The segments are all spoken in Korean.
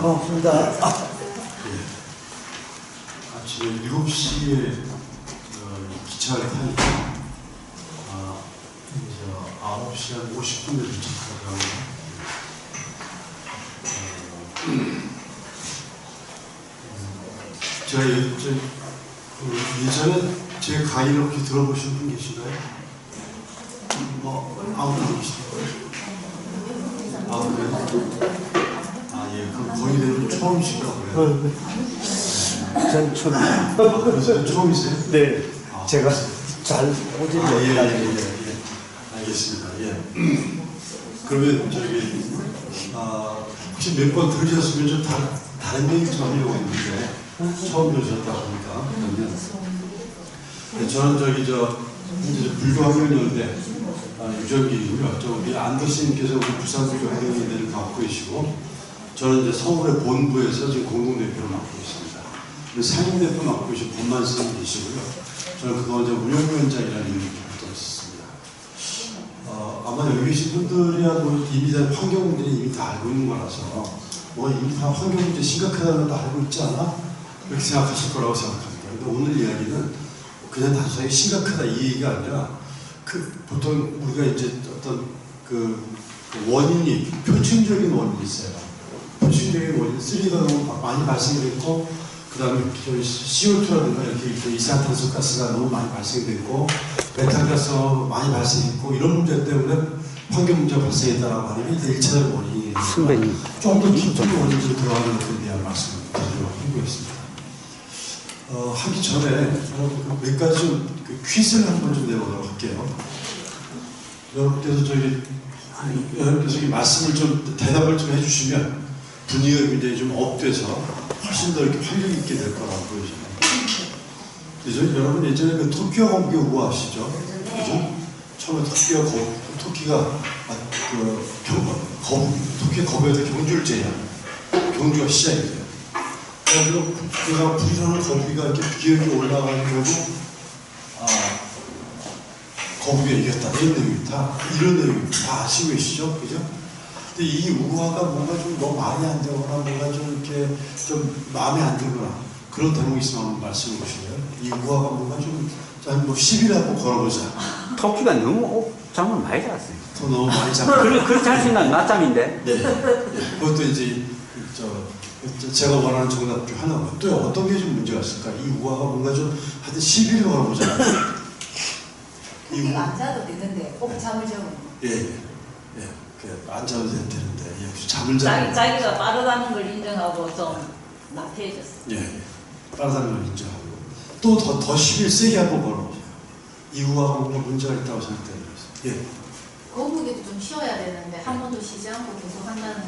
고맙습니다. 아침에 7시에 기차를 타니까 9시 한 50분에 도착하더라고요. 제가 예전에 제 강의를 혹시 들어보신 분 계신가요? 아무도 안 계시더라고요. 그래요? 예, 그럼 거의 대부분 처음이신가고요. 전 처음. 그래서 처음이세요? 네. 제가 잘 오지 못해가지고. 알겠습니다. 그러면 혹시 몇 번 들으셨으면 좀 다른 얘기 좀 하려고 했는데 처음 들으셨다 보니까 그러면 저는 현재 불교학연인데 유전기이고요. 우리 안더스님께서 우리 부산불교 학연인들을 맡고 계시고 저는 이제 서울의 본부에서 지금 공동대표를 맡고 있습니다. 상임대표 맡고 계신 본만 스님 계시고요. 저는 그동안 이제 운영위원장이라는 일을 또 있었습니다. 아마 여기 계신 분들이야 이미 다 환경 문제는 이미 다 알고 있는 거라서 이미 다 환경 문제 심각하다는 걸 알고 있지 않아? 이렇게 생각하실 거라고 생각합니다. 근데 오늘 이야기는 그냥 단순하게 심각하다 이 얘기가 아니라 보통 우리가 이제 어떤 원인이 표층적인 원인이 있어요. 표층적인 원인, 쓰리가 너무 많이 발생됐고 그 다음에 CO2라든가 이렇게 이산화탄소 가스가 너무 많이 발생됐고 메탄가스가 많이 발생했고 이런 문제 때문에 환경 문제가 발생했다라고 하는 게 1차적 원인이 좀 더 깊은 원인으로 들어가는 것에 대한 말씀을 드리려고 하고 있습니다. 하기 전에 몇 가지 퀴즈를 한번 좀 내보도록 할게요. 여러분께서 말씀을 대답을 좀 해주시면 분위기가 굉장히 좀 업돼서 훨씬 더 이렇게 활력 있게 될 거라고 보여집니다. 여러분 예전에 토끼와 거북이 우아하시죠? 그죠? 처음에 토끼가 거북이한테 경주를 제야. 경주가 시작이 돼요. 그래서 불이라는 거북이가 이렇게 기억이 올라가는 거고 거북이가 이겼다. 이런 내용입니다. 이런 내용 다 아시고 계시죠? 그죠? 근데 이 우화가 뭔가 좀 너무 말이 안 되거나 뭔가 좀 이렇게 좀 마음에 안 들거나 그런 대목이 있으면 한번 말씀해 보실래요? 이 우화가 뭔가 좀 10일 한번 걸어보자. 토끼가 너무 잠을 많이 잤어요. 너무 많이 잤고. 그렇게 할 수 있는 낮잠인데. 네. 그것도 이제 제가 원하는 정답 중 하나고 또 어떤 게 좀 문제가 있을까? 이 우화가 뭔가 좀 하여튼 10일 걸어보자. 토끼가 안 자도 되는데 꼭 잠을 자고. 안 자도 되는데 잠을 자고 자기가 빠르다는 걸 인정하고 좀 나태해졌어. 빠르다는 걸 인정하고 또 더 10일 세게 한번 걸어보세요. 이 우화가 뭔가 문제가 있다고 생각되는 거죠. 거북이도 좀 쉬어야 되는데 한 번도 쉬지 않고 계속 한다는 건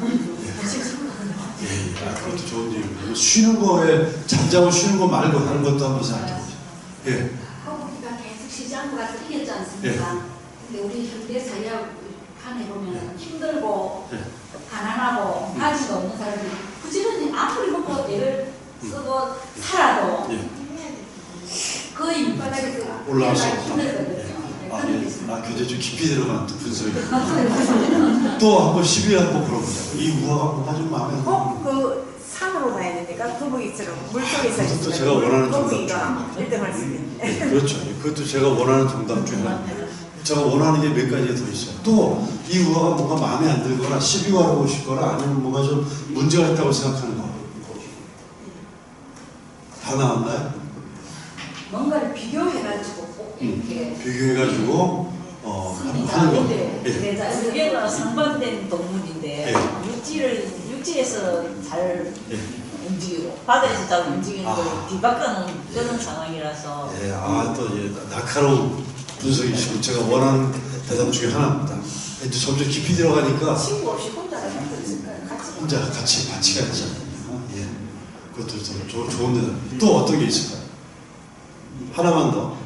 그것도 좋은 얘기입니다. 쉬는 거에 잠자고 쉬는 거 말고 하는 것도 한번 생각해 보세요. 거북이가 계속 쉬지 않고 가서 이겼지 않습니까? 근데 우리 현대 사회판에 보면 힘들고 가난하고 가지가 없는 사람들이 부지런히 아무리 먹고 애를 쓰고 살아도 거의 밑바닥에서 올라와서 힘들거든요. 굉장히 좀 깊이 들어가는 분석이 또 한번 10일 한번 걸어보자. 이 우화가 뭔가 좀 마음에 안 들어요. 산으로 가야 되니까 거북이처럼 물속에서 그것도 제가 원하는 정답 중 거북이가 1등할 수 있는. 그렇죠. 그것도 제가 원하는 정답 중에 하나입니다. 제가 원하는 게 몇 가지가 더 있어요. 또 이 우화가 뭔가 마음에 안 들거나 시비 걸고 싶거나 아니면 뭔가 좀 문제가 있다고 생각하는 거. 다 나왔나요? 뭔가를 비교해가지고 꼭 이렇게 비교해가지고 하는 거. 그게 상반된 동물인데 육지에서 잘 움직이고 바다에서 잘 움직이는 걸 뒤바꿔는 그런 상황이라서. 날카로운 분석이시고 제가 원하는 대답 중에 하나입니다. 이제 점점 깊이 들어가니까 친구 없이 혼자 할 수 있을까요? 혼자 같이 가야죠. 그것도 좋은 대답. 또 어떤 게 있을까요? 하나만 더.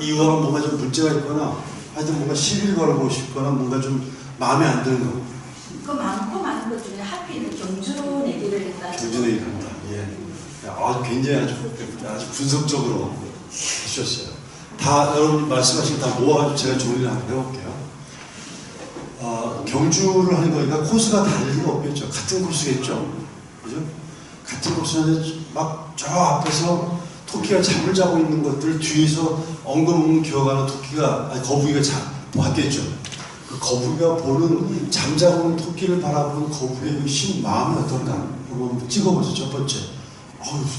이 우화가 뭔가 좀 문제가 있거나 하여튼 뭔가 시비를 걸어보고 싶거나 뭔가 좀 마음에 안 드는 거. 그 많고 많은 것 중에 하필 경주 내기를 했다. 경주 내기를 한다. 굉장히 아주 분석적으로 해주셨어요. 다 여러분 말씀하신 거 다 모아가지고 제가 정리를 한번 해볼게요. 경주를 하는 거니까 코스가 다를 리가 없겠죠. 같은 코스겠죠. 그죠? 같은 코스인데 막 저 앞에서 토끼가 잠을 자고 있는 것들 뒤에서 엉금엉금 기어가는 거북이가 봤겠죠. 그 거북이가 보는 잠자고 있는 토끼를 바라보는 거북이의 그 마음이 어떤가 한번 찍어보죠. 첫 번째.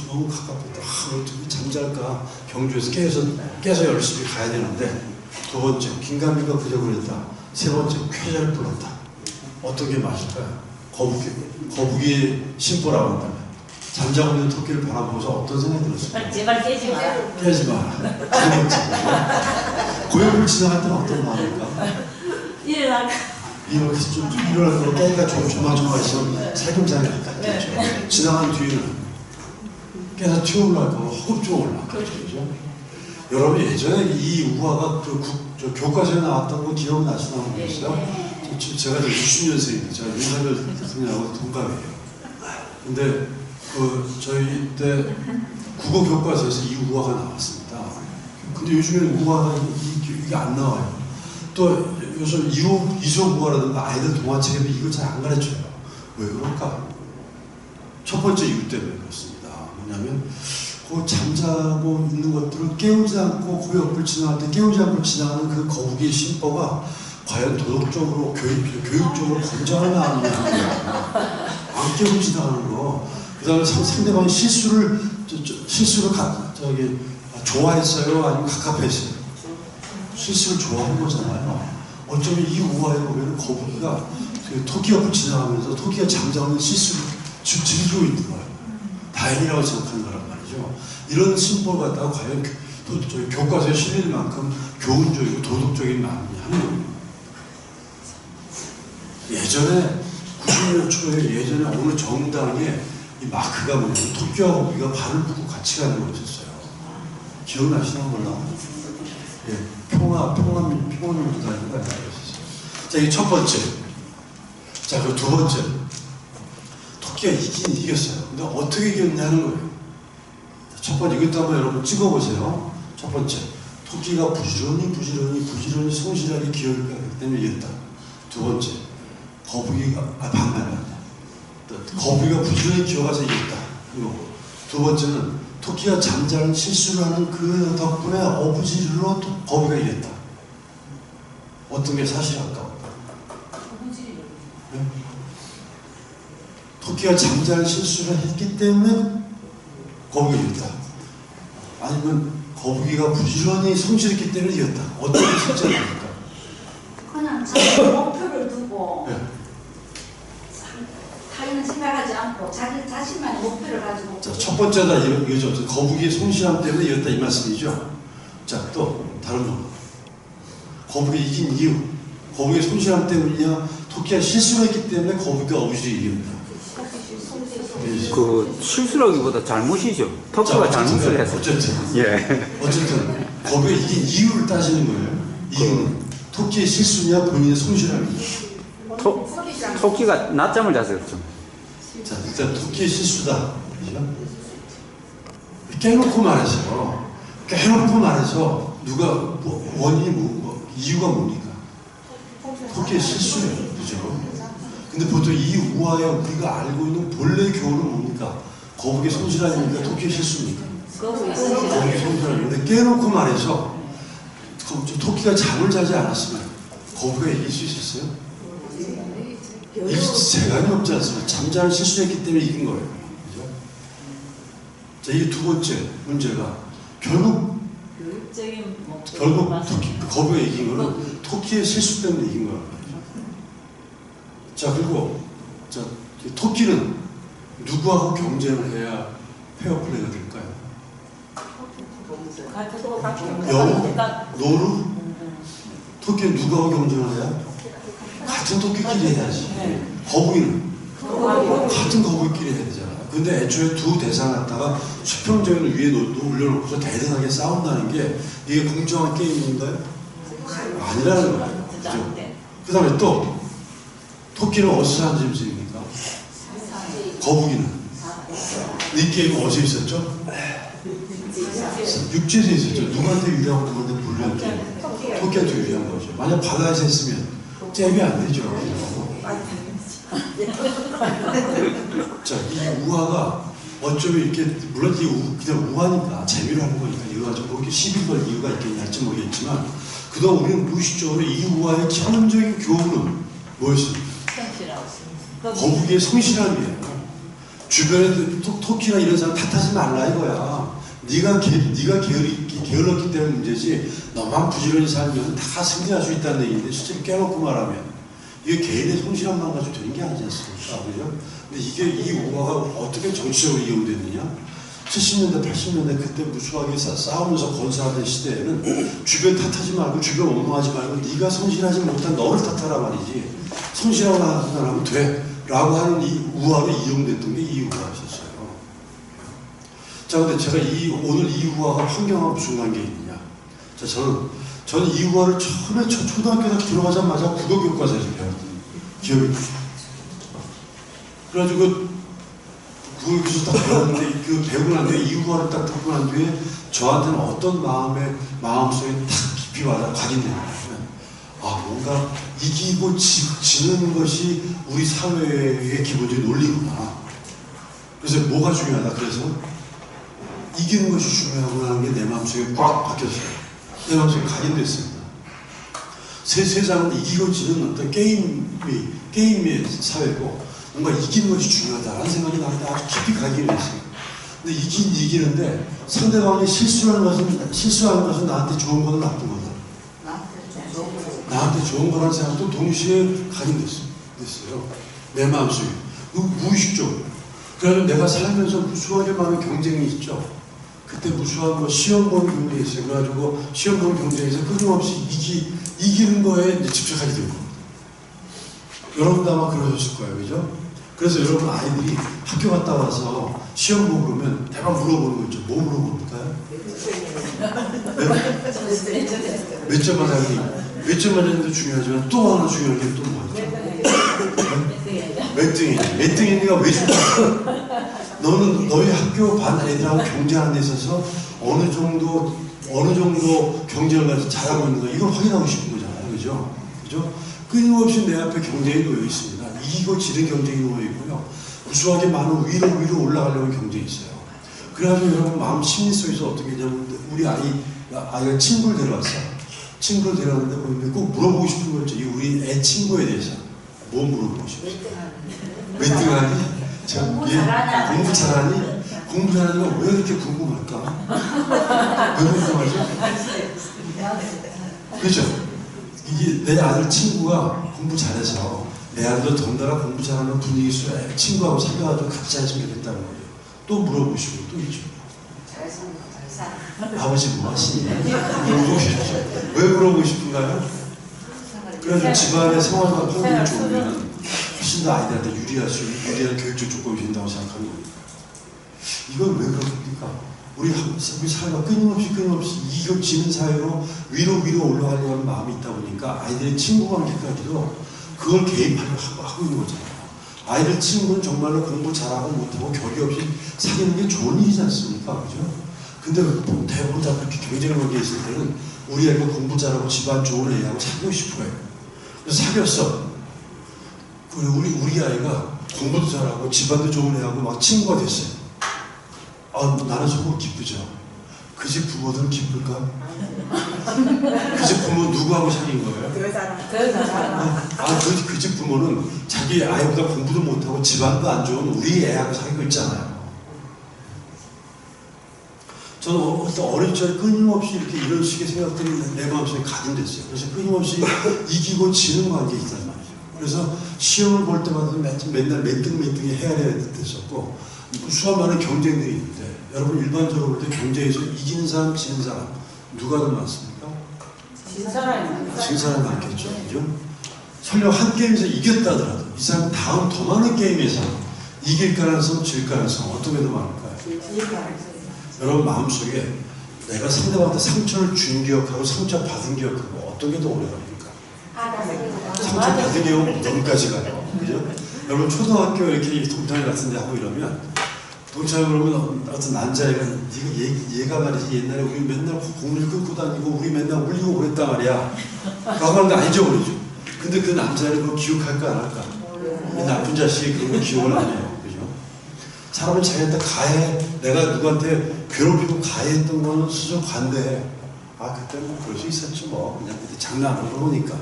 너무 가깝다. 어떻게 잠잘까? 경주에서 깨서 열심히 가야 되는데. 두 번째, 긴가민가 부져버렸다. 세 번째, 쾌자를 불렀다. 어떤 게 맞을까요? 거북이의 심보라고 한다면 잠자고 있는 토끼를 바라보면서 어떤 생각이 들었을까요? 제발 깨지 마라. 깨지 마라. 고역을 지나갈 때는 어떤 마음일까? 일어나. 이렇게 좀 일어날 거 깨니까 조마조마해서 살금살금 같겠죠. 지나간 뒤에는 깨서 튀어올라갈까 허겁지겁 올라가죠. 여러분 예전에 이 우화가 저 교과서에 나왔던 거 기억이 나시나 모르겠어요? 제가 60년생입니다. 제가 윤석열 대통령하고 동갑이에요. 근데 저희 때 국어 교과서에서 이 우화가 나왔습니다. 근데 요즘에는 우화가 이게 안 나와요. 또 요즘 이솝 우화라든가 아이들 동화책에도 이걸 잘 안 가르쳐요. 왜 그럴까? 첫 번째 이유 때문에 그렇습니다. 뭐냐면 그 잠자고 있는 것들을 깨우지 않고 그 옆을 지나갈 때 깨우지 않고 지나가는 그 거북이의 심보가 과연 도덕적으로 교육적으로 건전하나 안 깨우고 지나가는 거. 그 다음에 상대방이 실수를 좋아했어요? 아니면 갑갑했어요? 실수를 좋아한 거잖아요. 어쩌면 이 우화에 보면 거북이가 토끼 옆을 지나가면서 토끼가 잠자는 실수를 즐기고 있는 거예요. 다행이라고 생각하는 거란 말이죠. 이런 심보를 갖다가 과연 저희 교과서에 실릴 만큼 교훈적이고 도덕적인 마음이 하는 겁니다. 예전에 90년 초에 어느 정당에 이 마크가 뭐냐면 토끼와 거북이가 발을 묶고 같이 가는 거였었어요. 기억나시나 몰라? 예, 평화민주당인가 그랬었어요. 자, 이게 첫 번째. 자, 그리고 두 번째. 토끼가 이겼어요. 근데 어떻게 이겼냐는 거예요. 첫 번째, 이것도 한번 여러분 찍어보세요. 첫 번째, 토끼가 부지런히 성실하게 기어가기 때문에 이겼다. 두 번째, 거북이가 부지런히 기어가서 이겼다. 그리고 두 번째는 토끼가 잠자는 실수를 하는 그 덕분에 어부지리로 거북이가 이겼다. 어떤 게 사실 아까울까? 네? 토끼가 잠자는 실수를 했기 때문에 거북이가 이겼다. 아니면 거북이가 부지런히 성실했기 때문에 이겼다. 어떤 게 실제입니까? 그냥 자기 목표를 두고 네. 타인은 생각하지 않고 자기 자신만의 목표를 가지고. 자, 첫 번째다 이거죠. 거북이의 성실함 때문에 이겼다 이 말씀이죠. 자, 또 다른 거. 거북이 이긴 이유. 거북이의 성실함 때문이냐? 토끼가 실수를 했기 때문에 거북이가 어부지리 이깁니다. 그 실수라기보다 잘못이죠. 토끼가 잘못을 했어요. 어쨌든 거북이가 이긴 이유를 따지는 거예요. 이유는 토끼의 실수냐 본인의 성실함이냐. 토끼가 낮잠을 자서 그렇죠. 자, 일단 토끼의 실수다. 그죠? 깨놓고 말해서 누가 원인이 이유가 뭡니까? 토끼의 실수예요. 그죠? 근데 보통 이 우화에 우리가 알고 있는 본래 교훈은 뭡니까? 거북이의 성실함입니까? 토끼의 실수입니까? 거북이의 성실함인데 깨놓고 말해서 토끼가 잠을 자지 않았으면 거북이가 이길 수 있었어요? 재간이 없지 않습니까? 잠자는 실수했기 때문에 이긴 거예요. 그죠? 자, 이게 두 번째 문제가 결국 거북이가 이긴 거는 토끼의 실수 때문에 이긴 거란 말이죠. 자, 그리고 토끼는 누구하고 경쟁을 해야 페어플레이가 될까요? 노루? 토끼는 누구하고 경쟁을 해야? 같은 토끼끼리 해야지. 거북이는 같은 거북이끼리 해야 되잖아요. 근데 애초에 두 대상 갖다가 수평적인 위에 올려놓고서 대등하게 싸운다는 게 이게 공정한 게임인가요? 아니라는 거예요. 그죠? 그 다음에 또 토끼는 어디서 사는 짐승입니까? 거북이는 이 게임은 어디서 있었죠? 육지에서 있었죠. 누구한테 유리하고 누구한테 불리한 게임. 토끼한테 유리한 거죠. 만약 바다에서 했으면 잽이 안 되죠. 자, 이 우화가 어쩌면 이렇게, 물론 이게 그냥 우화니까 재미로 하는 거니까 이거 가지고 뭐 이렇게 시비 걸 이유가 있겠냐 할지 모르겠지만, 그동안 우리는 무의식적으로 이 우화의 기본적인 교훈은 뭐였습니까? 거북이의 성실함이에요. 주변에 토끼나 이런 사람 탓하지 말라 이거야. 네가 게을렀기 때문에 문제지, 너만 부지런히 살면 다 승리할 수 있다는 얘기인데, 실제로 깨놓고 말하면 이게 개인의 성실함만 가지고 되는 게 아니지 않습니까? 그죠? 근데 이게 이 우화가 어떻게 정치적으로 이용됐느냐? 70년대, 80년대 그때 무수하게 싸우면서 건설하던 시대에는 주변 탓하지 말고, 주변 원망하지 말고, 네가 성실하지 못한 너를 탓하라 말이지, 성실하고 나가면 돼 라고 하는 이 우화로 이용됐던 게 이 우화였었어요. 자, 근데 제가 오늘 이 우화가 환경하고 무슨 관계 있느냐? 자, 저는 이 우화를 처음에 초등학교에 들어가자마자 국어 교과서에서 배웠거든요. 기억이 나요. 그래가지고 국어 교과서 딱 배웠는데, 그 배우고 난 뒤에 이 우화를 딱 듣고 난 뒤에 저한테는 어떤 마음속에 탁 깊이 와서 각인되는 뭔가 이기고 지는 것이 우리 사회의 기본적인 논리구나. 그래서 뭐가 중요하다. 그래서 이기는 것이 중요하구나 하는 게 내 마음속에 꽉 박혔어요. 내 마음속에 각인됐습니다. 세상은 이기고 지는 어떤 게임의 사회고, 뭔가 이기는 것이 중요하다라는 생각이 나한테 아주 깊이 각인이 됐어요. 근데 이기는데 상대방이 실수하는 것은 나한테 좋은 거는 나쁜 거다. 나한테 좋은 거라는 생각도 동시에 각인됐어요. 내 마음속에. 무의식적으로. 그래서 내가 살면서 무수하게 많은 경쟁이 있죠. 그때 무수한 뭐 시험 보는 경쟁이 있어요. 그래가지고 시험 보는 경쟁에서 끊임없이 이기는 거에 이제 집착하게 될 겁니다. 여러분도 아마 그러셨을 거예요. 그죠? 그래서 여러분 아이들이 학교 갔다 와서 시험 보고 그러면 내가 물어보는 거 있죠. 뭐 물어볼까요? 몇 점 맞았니? 몇 점 맞았는데 중요하지만 또 하나 중요한 게 또 뭐죠? 몇 등이냐? 몇 등이니까 왜 중요해? 너는 너희 학교 반 애들하고 경쟁하는 데 있어서 어느 정도 경쟁을 가서 잘하고 있는 거, 이걸 확인하고 싶은 거잖아요. 그죠? 끊임없이 내 앞에 경쟁이 놓여 있습니다. 이기고 지는 경쟁이 놓여 있고요. 무수하게 많은 위로 올라가려는 경쟁이 있어요. 그래가지고 여러분 마음 심리 속에서 어떻게 했냐면, 우리 아이가 친구를 데려왔어요. 친구를 데려왔는데 보이면 꼭 물어보고 싶은 거 있죠. 우리 애 친구에 대해서 뭐 물어보고 싶어요? 몇 등 하니? 공부 잘하니? 공부 잘하니까 왜 이렇게 궁금할까? 왜 궁금하죠? 그렇죠? 이게 내 아들 친구가 공부 잘해서 내 아들도 덩달아 공부 잘하는 분위기 속에 친구하고 사귀어가지고 같이 했으면 좋겠다는 거예요. 또 물어보고 싶은 거 또 있죠. 아버지 뭐 하시니? 물어보고 싶죠. 왜 물어보고 싶은가요? 그래가지고 집안의 생활과 환경이 좋으면 훨씬 더 아이들한테 유리한 교육적 조건이 된다고 생각하는 겁니다. 이건 왜 그렇습니까? 우리 사회가 끊임없이 이기고 지는 사회로 위로 올라가려고 하는 마음이 있다 보니까 아이들의 친구 관계까지도 그걸 개입하려고 하고 있는 거잖아요. 아이들 친구는 정말로 공부 잘하고 못하고 결이 없이 사귀는 게 좋은 일이지 않습니까? 그죠? 근데 대부분 다 그렇게 경쟁 관계에 있을 때는 우리 애가 공부 잘하고 집안 좋은 애하고 사귀고 싶어 해요. 그래서 사귀었어. 우리 아이가 공부도 잘하고 집안도 좋은 애하고 막 친구가 됐어요. 나는 속으로 기쁘죠. 그 집 부모들은 기쁠까? 그 집 부모 누구하고 사귄 거예요? 그 집 부모는 자기 아이보다 공부도 못하고 집안도 안 좋은 우리 애하고 사귀고 있잖아요. 저는 어릴 적에 끊임없이 이런 식의 생각들이 내 마음속에 각인됐어요. 그래서 끊임없이 이기고 지는 관계에 있단 말이죠. 그래서 시험을 볼 때마다 맨날 몇 등이 헤아려야 됐었고, 수많은 많은 경쟁들이 있는데, 여러분 일반적으로 볼 때 경쟁에서 이기는 사람, 지는 사람 누가 더 많습니까? 진 사람이 많겠죠. 그죠? 설령 한 게임에서 이겼다 하더라도 이 사람 다음 더 많은 게임에서 이길 가능성, 질 가능성 어떤 게 더 많을까요? 여러분 마음속에 내가 상대방한테 상처를 준 기억하고 상처 받은 기억하고 어떤 게 더 오래 갑니까? 상처 받은 기억은 무덤까지 가요. 그죠? 여러분 초등학교 이렇게 동창회 같은 데 하고 이러면 동창회 그러면 어떤 남자애가 얘가 말이지 옛날에 우리 맨날 공을 끊고 다니고 우리 맨날 울리고 그랬단 말이야 라고 하는데 안 잊어버리죠. 근데 그 남자를 그거 기억할까 안 할까? 이 나쁜 자식이 그런 거 기억을 안 해요. 그죠? 사람은 자기한테 가해, 내가 누구한테 괴롭히고 가해했던 거는 수준 관대해. 아, 그때 뭐 그럴 수 있었지 뭐. 그냥 그때 장난으로 그러니까.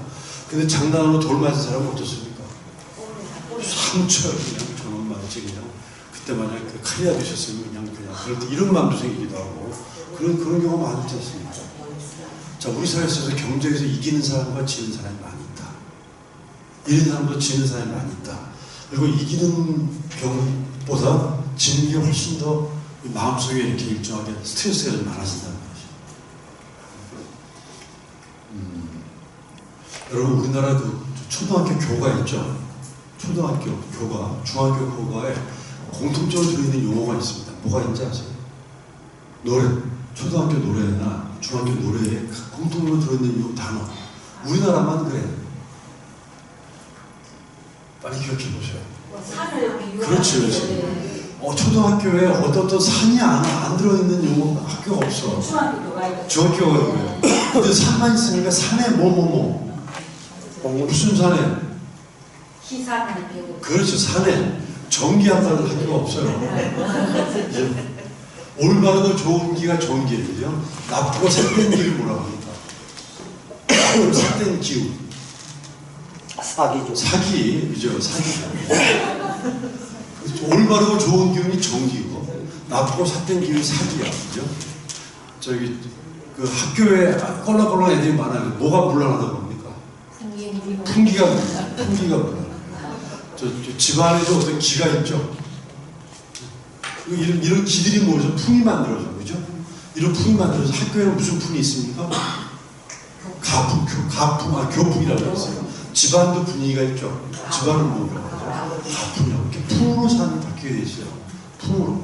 근데 장난으로 돌 맞은 사람은 어떻습니까? 상처요. 그냥 저놈 말이지 그냥. 그때 만약 그 칼이라 드셨으면 그냥 그럴 때 이런 마음도 생기기도 하고 그런 경우가 많지 않습니까? 자, 우리 사회에서 경쟁에서 이기는 사람과 지는 사람이 많이 있다. 이기는 사람도 지는 사람이 많이 있다. 그리고 이기는 경우보다 지는 게 훨씬 더 마음속에 이렇게 일정하게 스트레스가 좀 많아진다는 거죠. 여러분, 우리나라 그 초등학교 교가 있죠? 초등학교 교가, 중학교 교가에 공통적으로 들어있는 용어가 있습니다. 뭐가 있는지 아세요? 노래, 초등학교 노래나 중학교 노래에 공통으로 들어있는 이 단어. 우리나라만 그래요. 빨리 기억해 보세요. 산을 비유하는 그렇지, 그렇지. 초등학교에 어떤 산이 안 들어있는 용어 학교가 없어. 중학교가 있고 중학교가 그래요. 근데 산만 있으니까 산에 뭐뭐뭐. 무슨 산에? 희산을 배우고 그렇죠. 산에 전기한다는 학교가 없어요. 올바르고 좋은 기가 좋은 기죠. 나쁘고 삿된 기를 뭐라고 합니까? 삿된 기후. 사기죠. 사기, 그죠? 사기죠. 올바르고 좋은 기운이 정기고, 나쁘고 삿된 기운이 사기야, 그죠? 저기 그 학교에 껄렁껄렁 애들이 많아요. 뭐가 물러나다 봅니까? 풍기가 물러나요. 저 집안에도 어떤 기가 있죠. 이런 기들이 모여서 풍이 만들어져, 그죠? 이런 풍이 만들어서 학교에는 무슨 풍이 있습니까? 교풍이라고 했어요. 집안도 분위기가 있죠. 집안은 뭐라고 하죠? 가풍이라고. 이렇게 풍으로 사는 바뀌게 돼 있어요. 풍으로.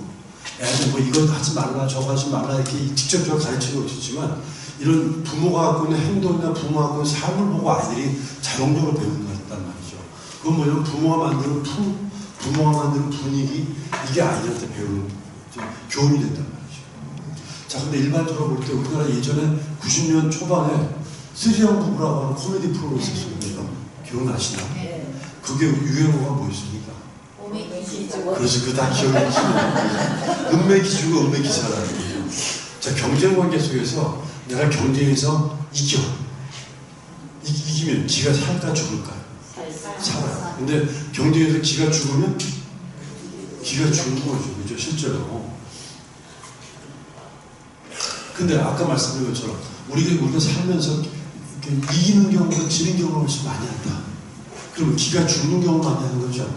애들 뭐 이거 하지 말라, 저거 하지 말라 이렇게 직접적으로 가르치는 것이지만 이런 부모가 갖고 있는 행동이나 부모가 갖고 있는 삶을 보고 아이들이 자동적으로 배우는 거였단 말이죠. 그건 뭐냐면 부모가 만드는 풍, 부모가 만드는 분위기, 이게 아이들한테 배우는 교훈이 된단 말이죠. 자, 근데 일반적으로 볼 때 우리나라 예전에 90년 초반에 쓰리형 부부라고 하는 코미디 프로그램이 있었어요. 기억나시나? 네. 그게 유행어가 뭐였습니까? 그래서 그거 다 기억나시나요? 은매기주고 은매기사라는 거예요. 자, 경쟁 관계 속에서 내가 경쟁에서 이기면 기가 살까 죽을까요? 살아요. 근데 경쟁에서 기가 죽으면 기가 죽는 거죠. 그죠? 실제로. 근데 아까 말씀드린 것처럼 우리가 살면서 이기는 경우보다 지는 경우가 훨씬 많이 한다. 그러면 기가 죽는 경우 많이 하는 거죠.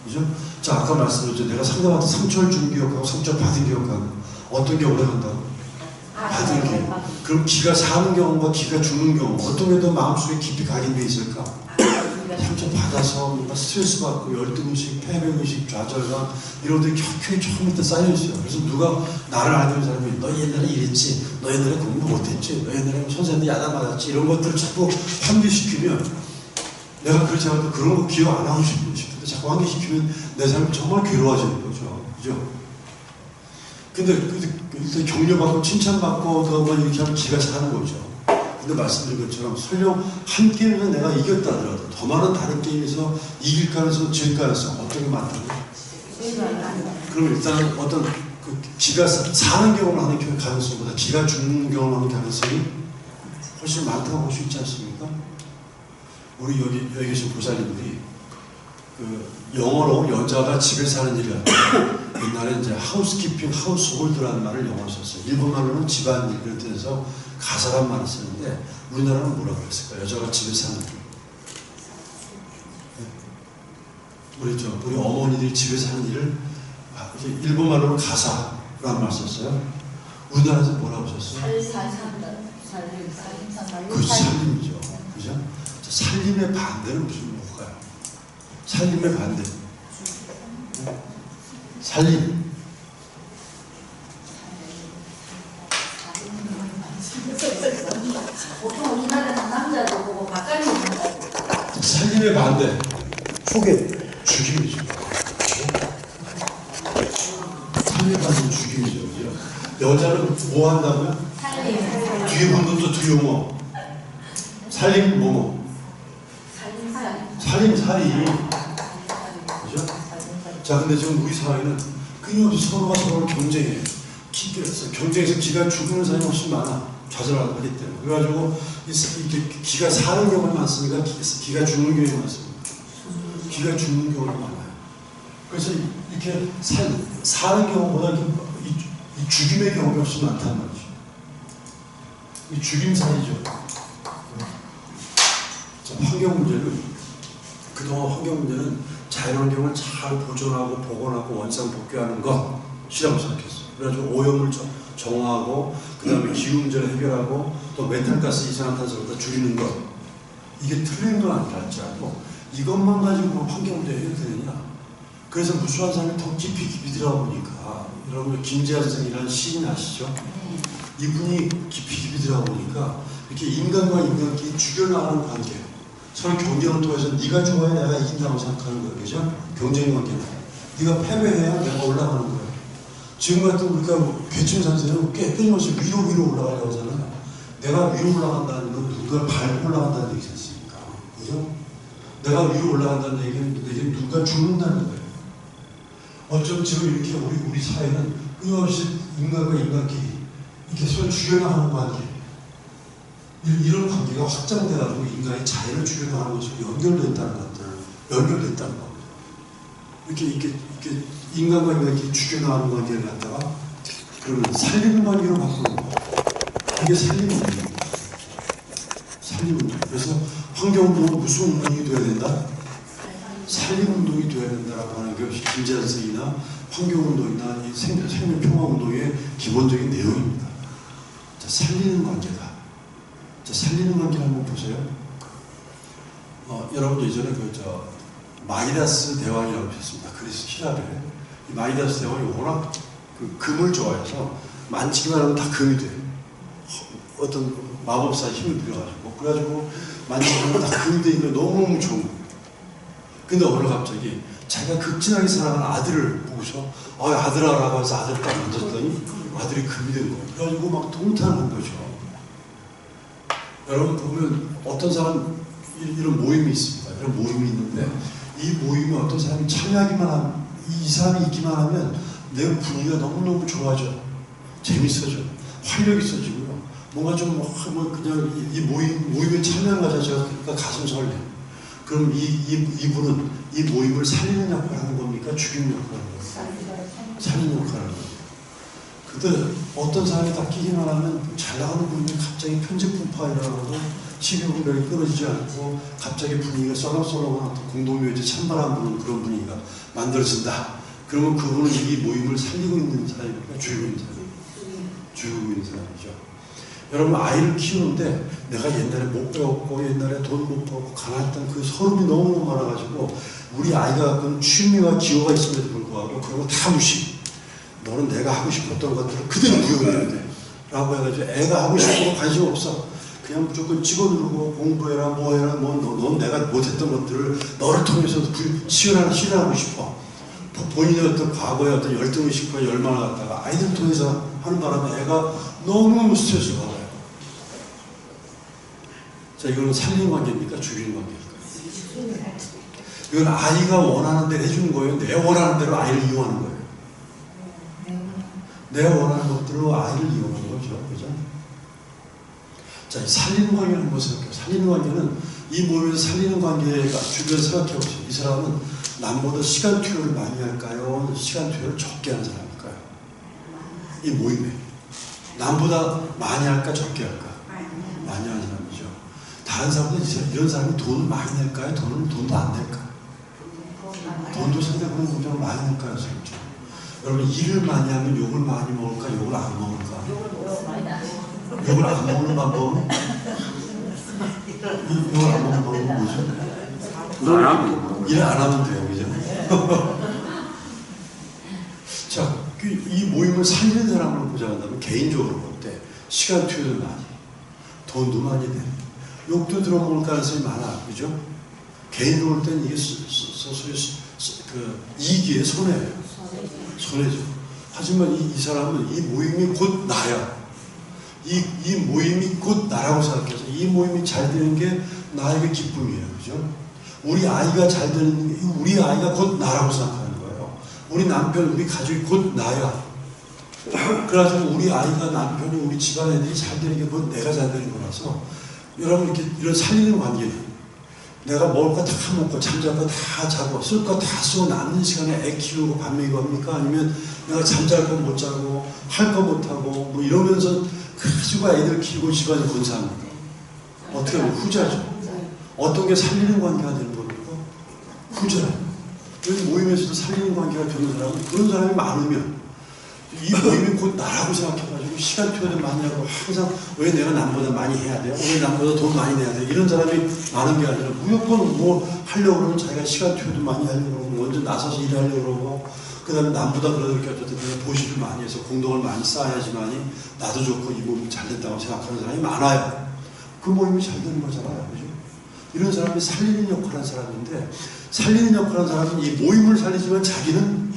그죠? 자, 아까 말씀드렸죠. 내가 상대방한테 상처를 준 기억하고 상처를 받은 기억하고 어떤 경우를 한다고? 받은 경우. 그럼 기가 사는 경우와 기가 죽는 경우 어떤 게 더 마음속에 깊이 각인되어 있을까? 상처 받아서 뭔가 스트레스 받고 열등의식, 패배의식, 좌절감 이런 것들이 켜켜이 처음부터 쌓여있어요. 그래서 누가 나를 알던 사람이 너 옛날에 이랬지, 너 옛날에 공부 못했지, 너 옛날에 선생님한테 야단 맞았지 이런 것들을 자꾸 환기시키면 내가 그렇지 않아도 그런 거 기억 안 하고 싶은데 자꾸 환기시키면 내 삶이 정말 괴로워지는 거죠. 그죠? 근데 일단 격려받고 칭찬받고 그것만 이렇게 하면 기가 차는 거죠. 근데 말씀드린 것처럼 설령 한 게임에서 내가 이겼다 하더라도 더 많은 다른 게임에서 이길 가능성, 질 가능성 어떤 게 많다고? 그럼 일단 어떤 그 기가 사는 경험을 하는 가능성보다 기가 죽는 경험을 하는 가능성이 훨씬 많다고 볼 수 있지 않습니까? 우리 여기 계신 보살님들이 그 영어로 여자가 집에 사는 일을 하고 옛날에 이제 하우스키핑, 하우스홀드라는 말을 영어로 썼어요. 일본말로는 집안일 이런 뜻에서 가사란 말을 쓰는데 우리나라는 뭐라고 그랬을까? 여자가 집에 사는 일. 우리 어머니들이 집에 사는 일을 일본말로는 가사라는 말 썼어요. 우리나라에서 뭐라고 썼어요? 그 살림이죠. 그죠? 살림의 반대는 무슨 뭐가요? 살림의 반대. 살림. 보통 우리나라는 남자도 보고 바깥에 살림의 반대. 후계. 죽임이죠. 살림의 반대는 죽임이죠. 그죠? 여자는 뭐 한다고요? 살림. 뒤에 본 것도 두 용어. 살림 뭐뭐? 살림살이. 그죠? 자, 근데 지금 우리 사회는 끊임없이 서로가 서로를 경쟁해요. 경쟁에서 기가 죽는 사람이 훨씬 많아. 좌절하기 때문에. 그래가지고 이렇게 기가 사는 경우가 많습니까? 기가 죽는 경우가 많습니다. 기가 죽는 경우가 많아요. 그래서 이렇게 사는 경우보다 이 죽임의 경우가 훨씬 많단 말이죠. 이 죽임살이죠. 자, 환경 문제는 그동안 환경 문제는 자연환경을 잘 보존하고 복원하고 원상복귀하는 것이라고 생각했어요. 그래가지고 오염을 정화하고 그 다음에 기후문제를 해결하고 또 메탄가스 이산화탄소를 줄이는 것, 이게 틀린 건 아니라 할지라도 이것만 가지고 환경 문제 해결되느냐. 그래서 무수한 사람이 더 깊이 들어가 보니까, 여러분 김재하 선생이라는 시인 아시죠? 이분이 깊이 들어가 보니까 이렇게 인간과 인간끼리 죽여나가는 관계, 서로 경쟁을 통해서 네가 좋아야 내가 이긴다고 생각하는 거예요. 그죠? 경쟁 관계는 네가 패배해야 내가 올라가는 거예요. 지금 같은 우리가 괴침 선생은 끊임없이 위로 올라가려고 하잖아요. 내가 위로 올라간다는 건 누가 밟고 올라간다는 얘기지 않습니까? 그죠? 내가 위로 올라간다는 얘기는 누가 죽는다는 거예요. 어쩜 지금 이렇게 우리 사회는 끊임없이 인간과 인간끼리 이렇게 서로 죽여나가는 관계, 이런 관계가 확장돼가지고 인간의 자연을 죽여나가는 것으로 연결됐다는 겁니다. 이렇게 인간과 인간끼리 죽여나가는 관계를 갖다가 그러면 살리는 관계로 바꾸는 거예요. 이게 살림운동입니다. 살림운동. 그래서 환경운동은 무슨 운동이 돼야 된다? 살림운동이 돼야 된다라고 하는 것이 김재하 선생이나 환경운동이나 이 생명평화운동의 기본적인 내용입니다. 자, 살리는 관계다. 자, 살리는 관계를 한번 보세요. 여러분 예전에 마이다스 대왕이라고 하셨습니다. 그리스希腊에 이 마이다스 대왕이 워낙 금을 좋아해서 만지기만 하면 다 금이 돼. 어떤 마법사의 힘을 빌려가지고 그래가지고 만지기만 하면 다 금이 되니까 너무너무 좋은 거예요. 근데 어느 갑자기 자기가 극진하게 사랑하는 아들을 보고서 아들아라고 해서 아들을 딱 만졌더니 아들이 금이 된 거예요. 그래가지고 막 동탄한 거죠. 여러분 보면 어떤 사람 이런 모임이 있습니다. 이런 모임이 있는데 이 모임에 어떤 사람이 참여하기만 하면 이 사람이 있기만 하면 내 분위기가 너무너무 좋아져. 재밌어져. 활력 있어지고요. 뭔가 좀 그냥 이 모임에 참여하는 것 자체가 가슴 설레. 그럼 이분은 이 모임을 살리는 역할을 하는 겁니까? 죽이는 역할을 하는 겁니까? 살리는 역할을 하는 겁니다. 근데 어떤 사람이 딱 끼기만 하면 잘 나가는 분이 갑자기 편집 분파가 일어나고 시비분별이 끊어지지 않고 갑자기 분위기가 썰렁썰렁한 공동묘지에 찬바람 부는 그런 분위기가 만들어진다. 그러면 그분은 이 모임을 살리고 있는 사람입니까? 죽이고 있는 사람입니까? 죽이고 있는 사람이죠. 여러분 아이를 키우는데 내가 옛날에 못 배웠고 옛날에 돈 못 벌고 가난했던 그 서름이 너무너무 많아가지고 우리 아이가 갖는 취미와 기호가 있음에도 불구하고 그런 거 다 무시. 너는 내가 하고 싶었던 것들을 그대로 구현해야 돼 라고 해가지고 애가 하고 싶은 거 관심 없어. 그냥 무조건 찍어누르고 공부해라 뭐해라 넌 내가 못했던 것들을 너를 통해서 실현하고 싶어. 본인의 어떤 과거의 어떤 열등의식과 열망을 갖다가 아이들 통해서 하는 바람에 애가 너무너무 스트레스를 받아요. 자, 이거는 살리는 관계입니까? 죽이는 관계일까요? 이건 아이가 원하는 대로 해주는 거예요. 내 원하는 대로 아이를 이용하는 거예요. 내 원하는 것들로 아이를 이용하는 거죠. 그죠? 자, 살리는 관계는 한번 생각해요. 살리는 관계는 이 모임에서 살리는 관계가 주변에 생각해보세요. 이 사람은 남보다 시간 투여를 많이 할까요? 시간 투여를 적게 하는 사람일까요? 이 모임에. 남보다 많이 할까? 적게 할까? 많이 하는 사람이죠. 다른 사람은 이런 사람이 돈을 많이 낼까요? 돈도 안 낼까? 돈도 상대적으로 굉장히 많이 낼까요? 그렇죠? 여러분 일을 많이 하면 욕을 많이 먹을까? 욕을 안 먹을까? 욕을 안 먹는 방법은? 욕을 안 먹는 방법은 뭐죠? 일 안 하면 돼요. 그죠? 자, 이 모임을 살리는 사람으로 보자면 개인적으로 볼 때 시간 투여도 많이, 돈도 많이 돼. 욕도 들어먹을 가능성이 많아. 그죠? 개인으로 볼 때는 이게 이익이에요. 손해예요. 손해죠. 하지만 이 사람은 이 모임이 곧 나야. 이 모임이 곧 나라고 생각해서 이 모임이 잘 되는 게 나에게 기쁨이에요. 그죠? 우리 아이가 잘 되는 게 우리 아이가 곧 나라고 생각하는 거예요. 우리 남편, 우리 가족이 곧 나야. 그래가지고 우리 아이가 남편이 우리 집안 애들이 잘 되는 게 곧 내가 잘 되는 거라서 여러분 이렇게 이런 살리는 관계 내가 먹을 거 다 먹고 잠잘 거 다 자고 쓸 거 다 쓰고 남는 시간에 애 키우고 밥 먹이고 합니까? 아니면 내가 잠잘 거 못 자고 할 거 못 하고 뭐 이러면서 가지고 애들 키우고 집안을 건사합니까? 어떻게 하면 후자죠. 어떤 게 살리는 관계가 되는 겁니까? 후자예요. 여기 모임에서도 살리는 관계가 되는 사람은 그런 사람이 많으면 이 모임이 곧 나라고 생각해가지고 시간 표현을 많이 하고 항상 왜 내가 남보다 많이 해야 돼요? 왜 남보다 돈 많이 내야 돼요? 이런 사람이 많은 게 아니라 무조건 뭐 하려고 그러면 자기가 시간 표현도 많이 하려고 그러고 먼저 나서서 일하려고 그러고 그 다음에 남보다 그렇게 어쨌든 보시를 많이 해서 공동을 많이 쌓아야지만이 나도 좋고 이 모임이 잘 된다고 생각하는 사람이 많아요. 그 모임이 잘 되는 거잖아요. 그죠? 이런 사람이 살리는 역할을 하는 사람인데 살리는 역할을 하는 사람은 이 모임을 살리지만 자기는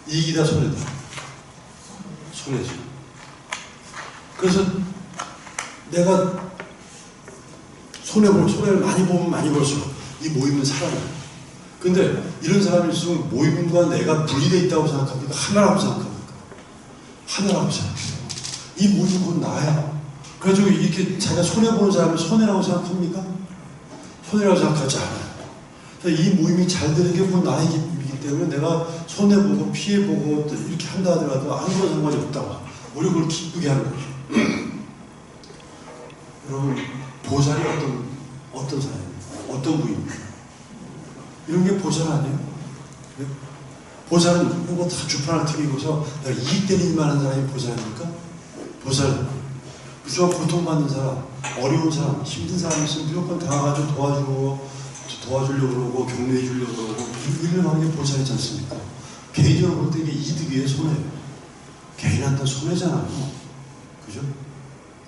이익이다 손해다. 손해죠. 그래서 내가 손해를 많이 보면 많이 볼수록 이 모임은 살아나요. 근데 이런 사람일수록 모임과 내가 분리되어 있다고 생각합니까? 하나라고 생각합니까? 하나라고 생각해요. 이 모임은 곧 나야. 그래가지고 이렇게 자기가 손해보는 사람을 손해라고 생각합니까? 손해라고 생각하지 않아요. 이 모임이 잘 되는 게 곧 나이기 때문에 내가 손해보고 피해보고 이렇게 한다 하더라도 아무런 상관이 없다고 우리 그걸 기쁘게 하는 거죠. 여러분 보살이 어떤 사람입니까? 어떤 부입니까? 이런 게 보살 아니에요? 네? 보살은 이거 다 주판을 튀기고서 내가 이익되는 일만 하는 사람이 보살입니까? 보살은 무조건 고통받는 사람, 어려운 사람, 힘든 사람 있으면 무조건 다가가지고 도와주려고 그러고 격려해 주려고 그러고 이런 하는 게 보살이지 않습니까? 개인적으로 볼 때 이게 이득이에요, 손해예요? 개인한테 손해잖아요. 그죠?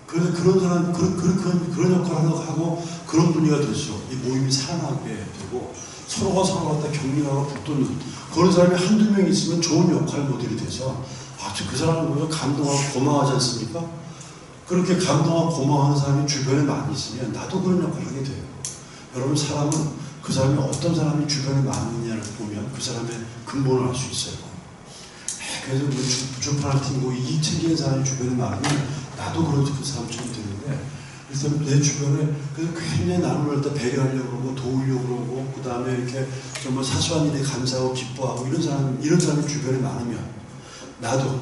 그래서 그런 사람, 그런 역할을 하고 그런 분위기가 될수록 이 모임이 살아나게 되고 서로가 서로 갖다 격려하고 붙도는 그런 사람이 한두 명 있으면 좋은 역할 모델이 돼서 그 사람을 보면 감동하고 고마워하지 않습니까? 그렇게 감동하고 고마워하는 사람이 주변에 많이 있으면 나도 그런 역할을 하게 돼요. 여러분 사람은 그 사람이 어떤 사람이 주변에 많느냐를 보면 그 사람의 근본을 알 수 있어요. 그래서 뭐 주판을 튕고 이익 챙기는 사람이 주변에 많으면 나도 그 사람처럼 되는데 그래서 내 주변에 그래서 굉장히 남을 갖다 배려하려고 그러고 도우려고 그러고 그 다음에 이렇게 정말 사소한 일에 감사하고 기뻐하고 이런 사람이 주변에 많으면 나도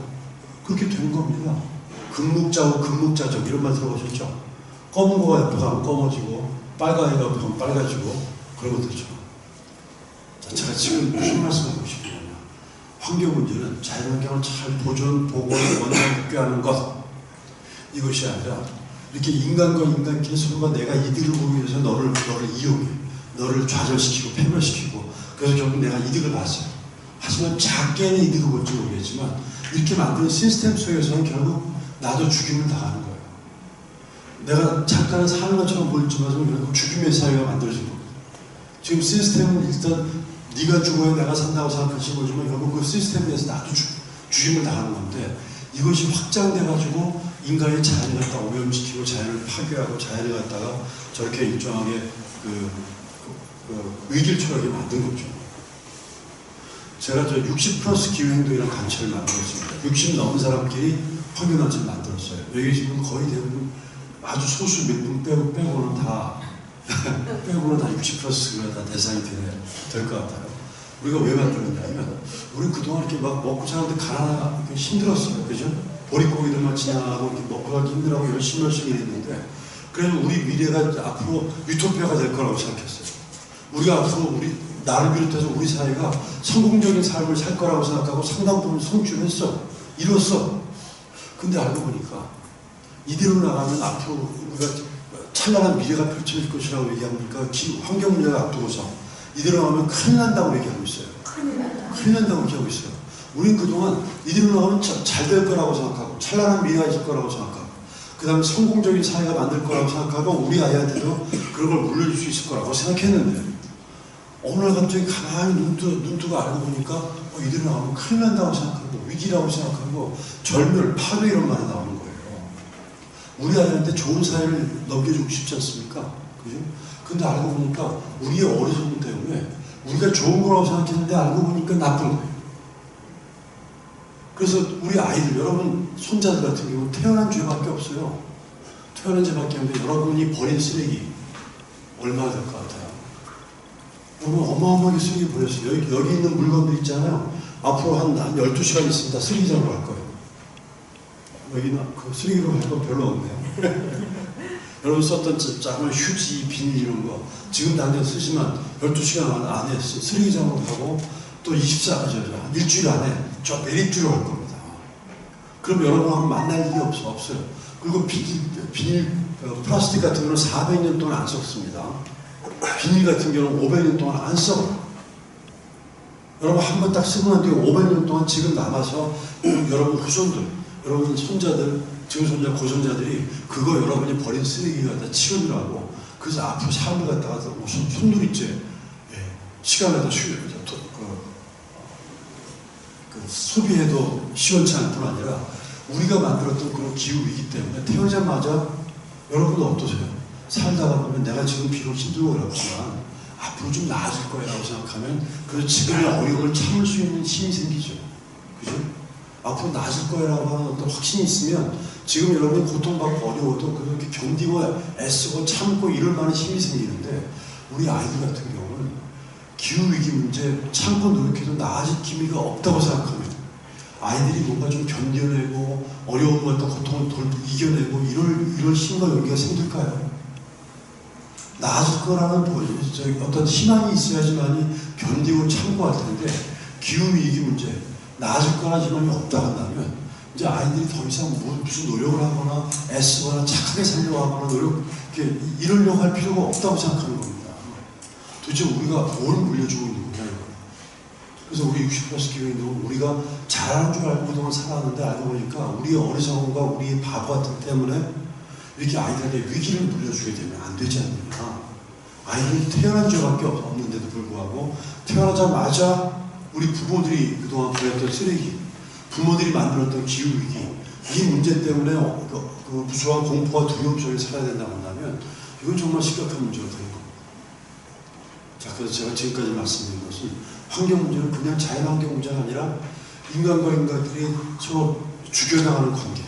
그렇게 된 겁니다. 금묵자고 금묵자적 이런 말 들어보셨죠? 검은 거가 옆에 가면 검어지고 빨간 애가 옆에 가면 빨가지고 그런 것들이죠. 제가 지금 무슨 말씀하고 싶냐면 환경 문제는 자연환경을 잘 보존, 보건, 원활하게 하는 것 이것이 아니라 이렇게 인간과 인간끼리 서로가 내가 이득을 보기 위해서 너를 이용해 너를 좌절시키고 패멸시키고 그래서 결국 내가 이득을 봤어요. 하지만 작게는 이득을 볼지 모르겠지만 이렇게 만드는 시스템 속에서는 결국 나도 죽임을 당하는 거예요. 내가 잠깐 사는 것처럼 보일지만 결국 죽임의 사회가 만들어진 겁니다. 지금 시스템은 일단 네가 죽어야 내가 산다고 생각하시는 거지만 결국 그 시스템 내에서 나도 죽임을 당하는 건데 이것이 확장돼가지고 인간의 자연을 갖다가 오염시키고 자연을 파괴하고 자연을 갖다가 저렇게 일정하게 위기를 처하게 만든 거죠. 제가 60+ 기후행동이라는 단체를 만들었습니다. 60 넘은 사람끼리 환경단체를 만들었어요. 여기 지금 거의 대부분 아주 소수 몇 분 빼고는 다 60+가 다 대상이 될 것 같아요. 우리가 왜 만들었냐면 우리 그동안 이렇게 막 먹고 사는데 가난하고 힘들었어요. 그죠? 보릿고기들만 지나가고 이렇게 먹고 살기 힘들하고 열심히 일했는데 그래서 우리 미래가 앞으로 유토피아가 될 거라고 생각했어요. 우리가 앞으로 나를 비롯해서 우리 사회가 성공적인 삶을 살 거라고 생각하고 상당 부분 성취했어. 이뤘어. 근데 알고 보니까 이대로 나가면 앞으로 우리가 찬란한 미래가 펼쳐질 것이라고 얘기합니까? 환경 문제가 앞두고서 이대로 나가면 큰일 난다고 얘기하고 있어요. 큰일 난다고 얘기하고 있어요. 우린 그동안 이대로 나가면 잘 될 거라고 생각하고 찬란한 미래가 있을 거라고 생각하고 그 다음에 성공적인 사회가 만들 거라고 생각하고 우리 아이한테도 그런 걸 물려줄 수 있을 거라고 생각했는데 어느 날 갑자기 가만히 눈 뜨고 알고 보니까 이대로 나가면 큰일 난다고 생각하고 위기라고 생각하고 절멸, 파괴 이런 말이 나오는 거예요. 우리 아이한테 좋은 사회를 넘겨주고 싶지 않습니까? 그죠? 근데 알고 보니까 우리의 어리석음 때문에 우리가 좋은 거라고 생각했는데 알고 보니까 나쁜 거예요. 그래서 우리 아이들, 여러분 손자들 같은 경우는 태어난 죄밖에 없어요. 태어난 죄밖에 없는데 여러분이 버린 쓰레기 얼마나 될 것 같아요? 여러분 어마어마하게 쓰레기 버렸어요. 여기 있는 물건들 있잖아요. 앞으로 한 12시간 있습니다. 쓰레기장으로 갈 거예요. 여기는 그 쓰레기로 할 건 별로 없네요. 여러분 썼던 작은 휴지, 비닐 이런 거 지금 당장 쓰시면 12시간 안에 쓰레기장으로 가고 또 24시간, 일주일 안에 저 매립주로 갈 겁니다. 그럼 여러분하고 만날 일이 없어요. 그리고 비닐, 플라스틱 같은 경우는 400년 동안 안 썩습니다. 비닐 같은 경우는 500년 동안 안 썩어요. 여러분 한 번 딱 쓰고 난 뒤에 500년 동안 지금 남아서 여러분 후손들, 여러분 손자들, 증손자, 고손자들이 그거 여러분이 버린 쓰레기 갖다 치우느라고 그래서 앞으로 삶을 갖다가 손놀이죄 시간을 갖다 소비해도 시원치 않을 뿐 아니라 우리가 만들었던 그런 기후위기 때문에 태어나자마자 여러분 어떠세요? 살다가 보면 내가 지금 비록 힘들고 그렇지만 앞으로 좀 나아질 거라고 생각하면 그래서 지금의 어려움을 참을 수 있는 힘이 생기죠. 그죠? 앞으로 나아질 거라고 하는 어떤 확신이 있으면 지금 여러분이 고통받고 어려워도 그렇게 견디고 애쓰고 참고 이럴 만한 힘이 생기는데 우리 아이들 같은 경우는 기후위기 문제 참고 노력해도 나아질 기미가 없다고 생각합니다. 아이들이 뭔가 좀 견뎌내고 어려운 것과 고통을 이겨내고 이럴 힘과 용기가 생길까요? 나아질 거라는 어떤 희망이 있어야지만이 견디고 참고 할 텐데 기후위기 문제 나아질 거라는 희망이 없다 한다면 이제 아이들이 더 이상 무슨 노력을 하거나 애쓰거나 착하게 살려고 하거나 이러려고 할 필요가 없다고 생각하는 겁니다. 도대체 우리가 뭘 물려주고 있는 거냐 이거. 그래서 우리 60+ 기회인도 우리가 잘하는 줄 알고 그동안 살았는데 알고 보니까 우리의 어리석음과 우리의 바보 같은 때문에 이렇게 아이들에게 위기를 물려주게 되면 안 되지 않느냐. 아이들이 태어난 죄밖에 없는데도 불구하고 태어나자마자 우리 부모들이 그동안 버렸던 쓰레기, 부모들이 만들었던 기후위기, 이 문제 때문에 그 무수한 공포와 두려움 속에 살아야 된다고 한다면 이건 정말 심각한 문제가 되는 겁니다. 자, 그래서 제가 지금까지 말씀드린 것은 환경 문제는 그냥 자연환경 문제가 아니라 인간과 인간들이 서로 죽여나가는 관계.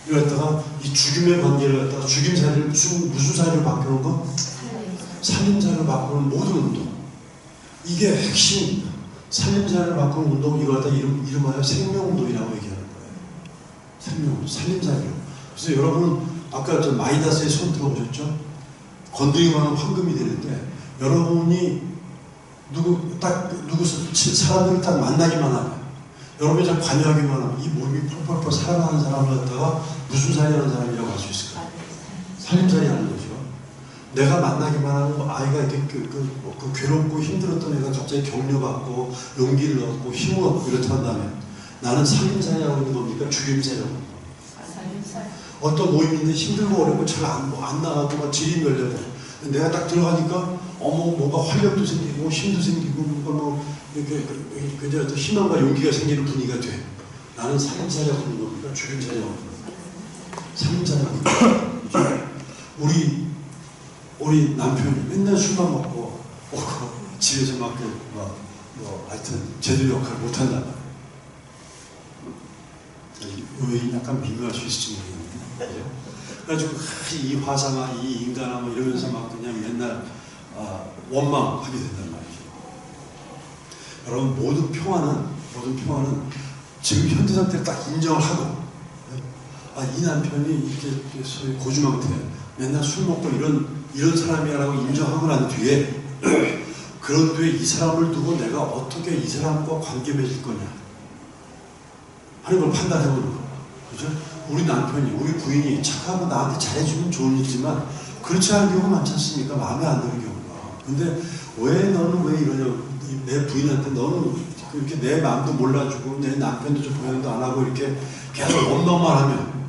이걸 갖다가 이 죽임의 관계를 갖다가 죽임살이를 무슨 살이로 바꾸는 거? 살림살이로 바꾸는 모든 운동. 이게 핵심입니다. 살림살이를 바꾸는 운동 이걸 갖다 이름하여 생명운동이라고 얘기하는 거예요. 생명운동, 살림살이로. 그래서 여러분 아까 저 마이다스의 손 들어보셨죠? 건드리기만 하면 황금이 되는데 여러분이 사람들을 딱 만나기만 하면 여러분이 딱 관여하기만 하면 이 몸이 펄펄펄 살아나는 사람을 갖다가 무슨 살이라는 사람이라고 할 수 있을까요? 살림살이라는 거죠. 내가 만나기만 하면 아이가 이렇게 괴롭고 힘들었던 애가 갑자기 격려받고 용기를 얻고 힘을 얻고 이렇다 한다면 나는 살림살이라고 하는 겁니까? 죽임살이라고 하는 겁니까? 어떤 모임인데 힘들고 어렵고 잘 안 나가고 막 질이 멸려요. 내가 딱 들어가니까 뭔가 활력도 생기고 힘도 생기고 뭔가 이렇게 굉장히 어떤 희망과 용기가 생기는 분위기가 돼. 나는 살림살이라고 하는 겁니까? 죽임살이라고 하는 겁니까? 살림살이라고 하는 겁니까? 우리 남편이 맨날 술만 먹고 집에서 하여튼 제대로 역할을 못한단 말이에요. 약간 비교할 수 있을지 모르겠는데. 그래가지고 이 화상아, 이 인간아 이러면서 막 그냥 맨날 원망하게 된단 말이죠. 여러분 모든 평화는 지금 현재 상태를 딱 인정을 하고 이 남편이 이렇게 소위 고주망태 맨날 술 먹고 이런 사람이라고 인정하고 난 뒤에 그런 뒤에 이 사람을 두고 내가 어떻게 이 사람과 관계 맺을 거냐 하는 걸 판단해보는 거예요. 그죠? 우리 남편이, 우리 부인이 착하고 나한테 잘해주면 좋은 일이지만 그렇지 않은 경우가 많지 않습니까? 마음에 안 드는 경우가. 근데 왜 너는 왜 이러냐고 내 부인한테 너는 그렇게 내 마음도 몰라주고 내 남편도 좀 보양도 안 하고 이렇게 계속 원망만 하면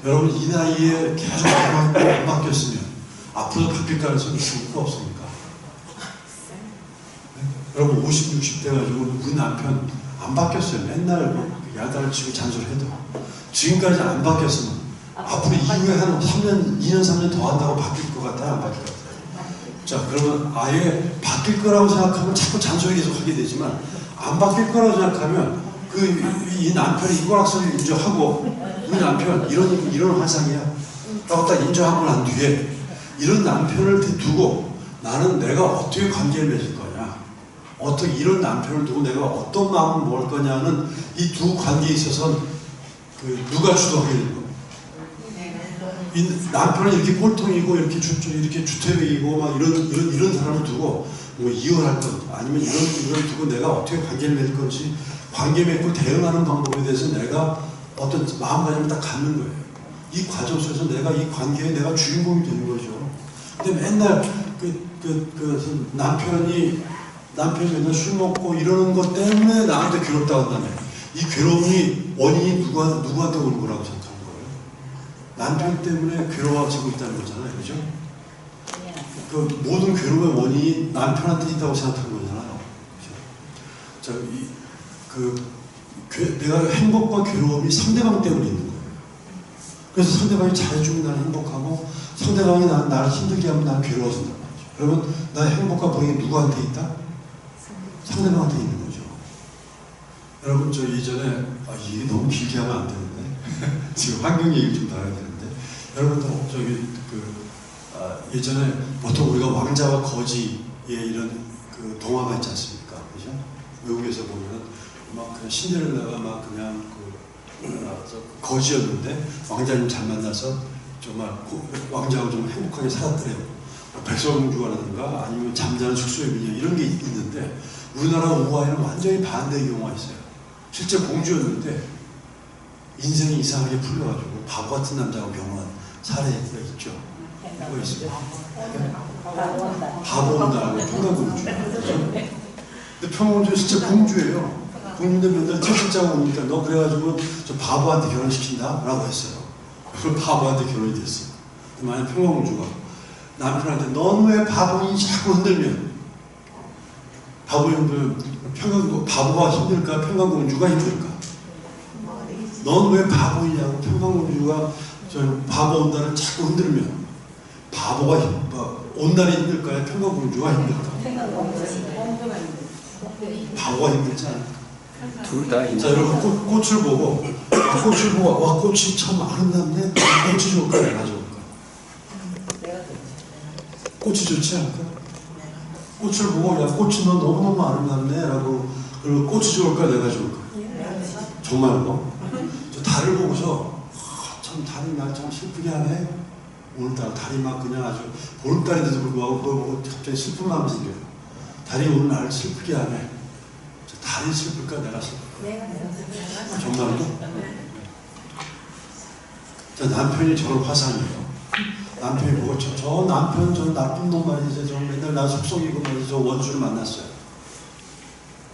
여러분 이 나이에 계속 안 바뀌었으면 앞으로 바뀔 가능성이 있습니까? 없습니까? 네? 여러분 50, 60 돼가지고 우리 남편 안 바뀌었어요. 맨날 야단을 치고 잔소리해도 지금까지 안 바뀌었으면 앞으로 이후에 한 3년, 2년, 3년 더 한다고 바뀔 것 같아요? 안 바뀔 것 같아요? 자, 그러면 아예 바뀔 거라고 생각하면 자꾸 잔소리 계속 하게 되지만 안 바뀔 거라고 생각하면 이 남편이 이거락서를 인정하고 우리 남편 이런 화상이야 라고 딱 인정하고 난 뒤에 이런 남편을 두고 나는 내가 어떻게 관계를 맺을 거냐, 어떻게 이런 남편을 두고 내가 어떤 마음을 먹을 거냐는 이 두 관계에 있어서는 누가 주도하게 되는 거예요. 이 남편은 이렇게 꼴통이고 이렇게 주태백이고 막 이런 사람을 두고 뭐 이혼할 것 아니면 이런 두고 내가 어떻게 관계를 맺을 건지 관계 맺고 대응하는 방법에 대해서 내가 어떤 마음가짐을 딱 갖는 거예요. 이 과정 속에서 내가 이 관계에 내가 주인공이 되는 거죠. 근데 맨날 남편이 맨날 술 먹고 이러는 것 때문에 나한테 괴롭다고 한다면 이 괴로움이 원인이 누구한테 오는 거라고 생각하는 거예요? 남편 때문에 괴로워지고 있다는 거잖아요. 그죠? 그 모든 괴로움의 원인이 남편한테 있다고 생각하는 거잖아요. 그죠? 자, 내가 행복과 괴로움이 상대방 때문에 있는 거예요. 그래서 상대방이 잘해주면 나는 행복하고 상대방이 나를 힘들게 하면 나는 괴로워진단 말이죠. 그러면 나의 행복과 보행이 누구한테 있다? 상대방한테 있는 거죠. 여러분 저 이전에 이게 너무 길게 하면 안 되는데 지금 환경 얘기를 좀 나눠야 되는데 여러분도 저기 예전에 보통 우리가 왕자와 거지의 이런 동화가 있지 않습니까? 그죠? 외국에서 보면 막 그냥 신데렐라가 막 그냥 거지였는데 왕자님 잘 만나서 정말 왕자하고 좀 행복하게 살았더래요. 백설공주라든가 아니면 잠자는 숙소의 미녀 이런 게 있는데 우리나라 우화에는 완전히 반대의 경우가 있어요. 실제 공주였는데 인생이 이상하게 풀려가지고 바보 같은 남자하고 결혼한 사례가 있죠. 그거 있어요. 바보 온다고 평강공주. 근데 평강공주는 실제 공주예요. 공주인데 맨날 채찍자고 오니까 너 그래가지고 저 바보한테 결혼시킨다? 라고 했어요. 그걸 바보한테 결혼이 됐어요. 만약 평강공주가 남편한테 넌 왜 바보니 자꾸 흔들면 바보가 힘들까? 평강공주가 힘들까? 넌 왜 바보이냐고 평강공주가 저 바보 온다를 자꾸 흔들면 바보가 온다리 힘들까요? 평강공주가 힘들까? 바보가 힘들지 않을까? 둘 다 힘들어. 자, 여러분 꽃을 보고 와 꽃이 참 아름답네. 꽃이 좋을까? 내가 좋을까? 꽃이 좋지 않을까? 꽃을 보고 야 꽃이 너 너무너무 아름답네 라고 그리고 꽃이 좋을까? 내가 좋을까? 정말로? 저 달을 보고서 참 달이 날 참 슬프게 하네. 오늘따라 달이 막 그냥 아주 보름달인데도 불구하고 그걸 보고 갑자기 슬픈 마음이 생겨요. 달이 오늘 나를 슬프게 하네. 달이 슬플까? 내가 슬플까? 정말로? 자, 남편이 저런 화상이에요. 남편이 보고 저 남편 저 나쁜 놈 말이지 저 맨날 나 속속이고 말이지 저 원수를 만났어요.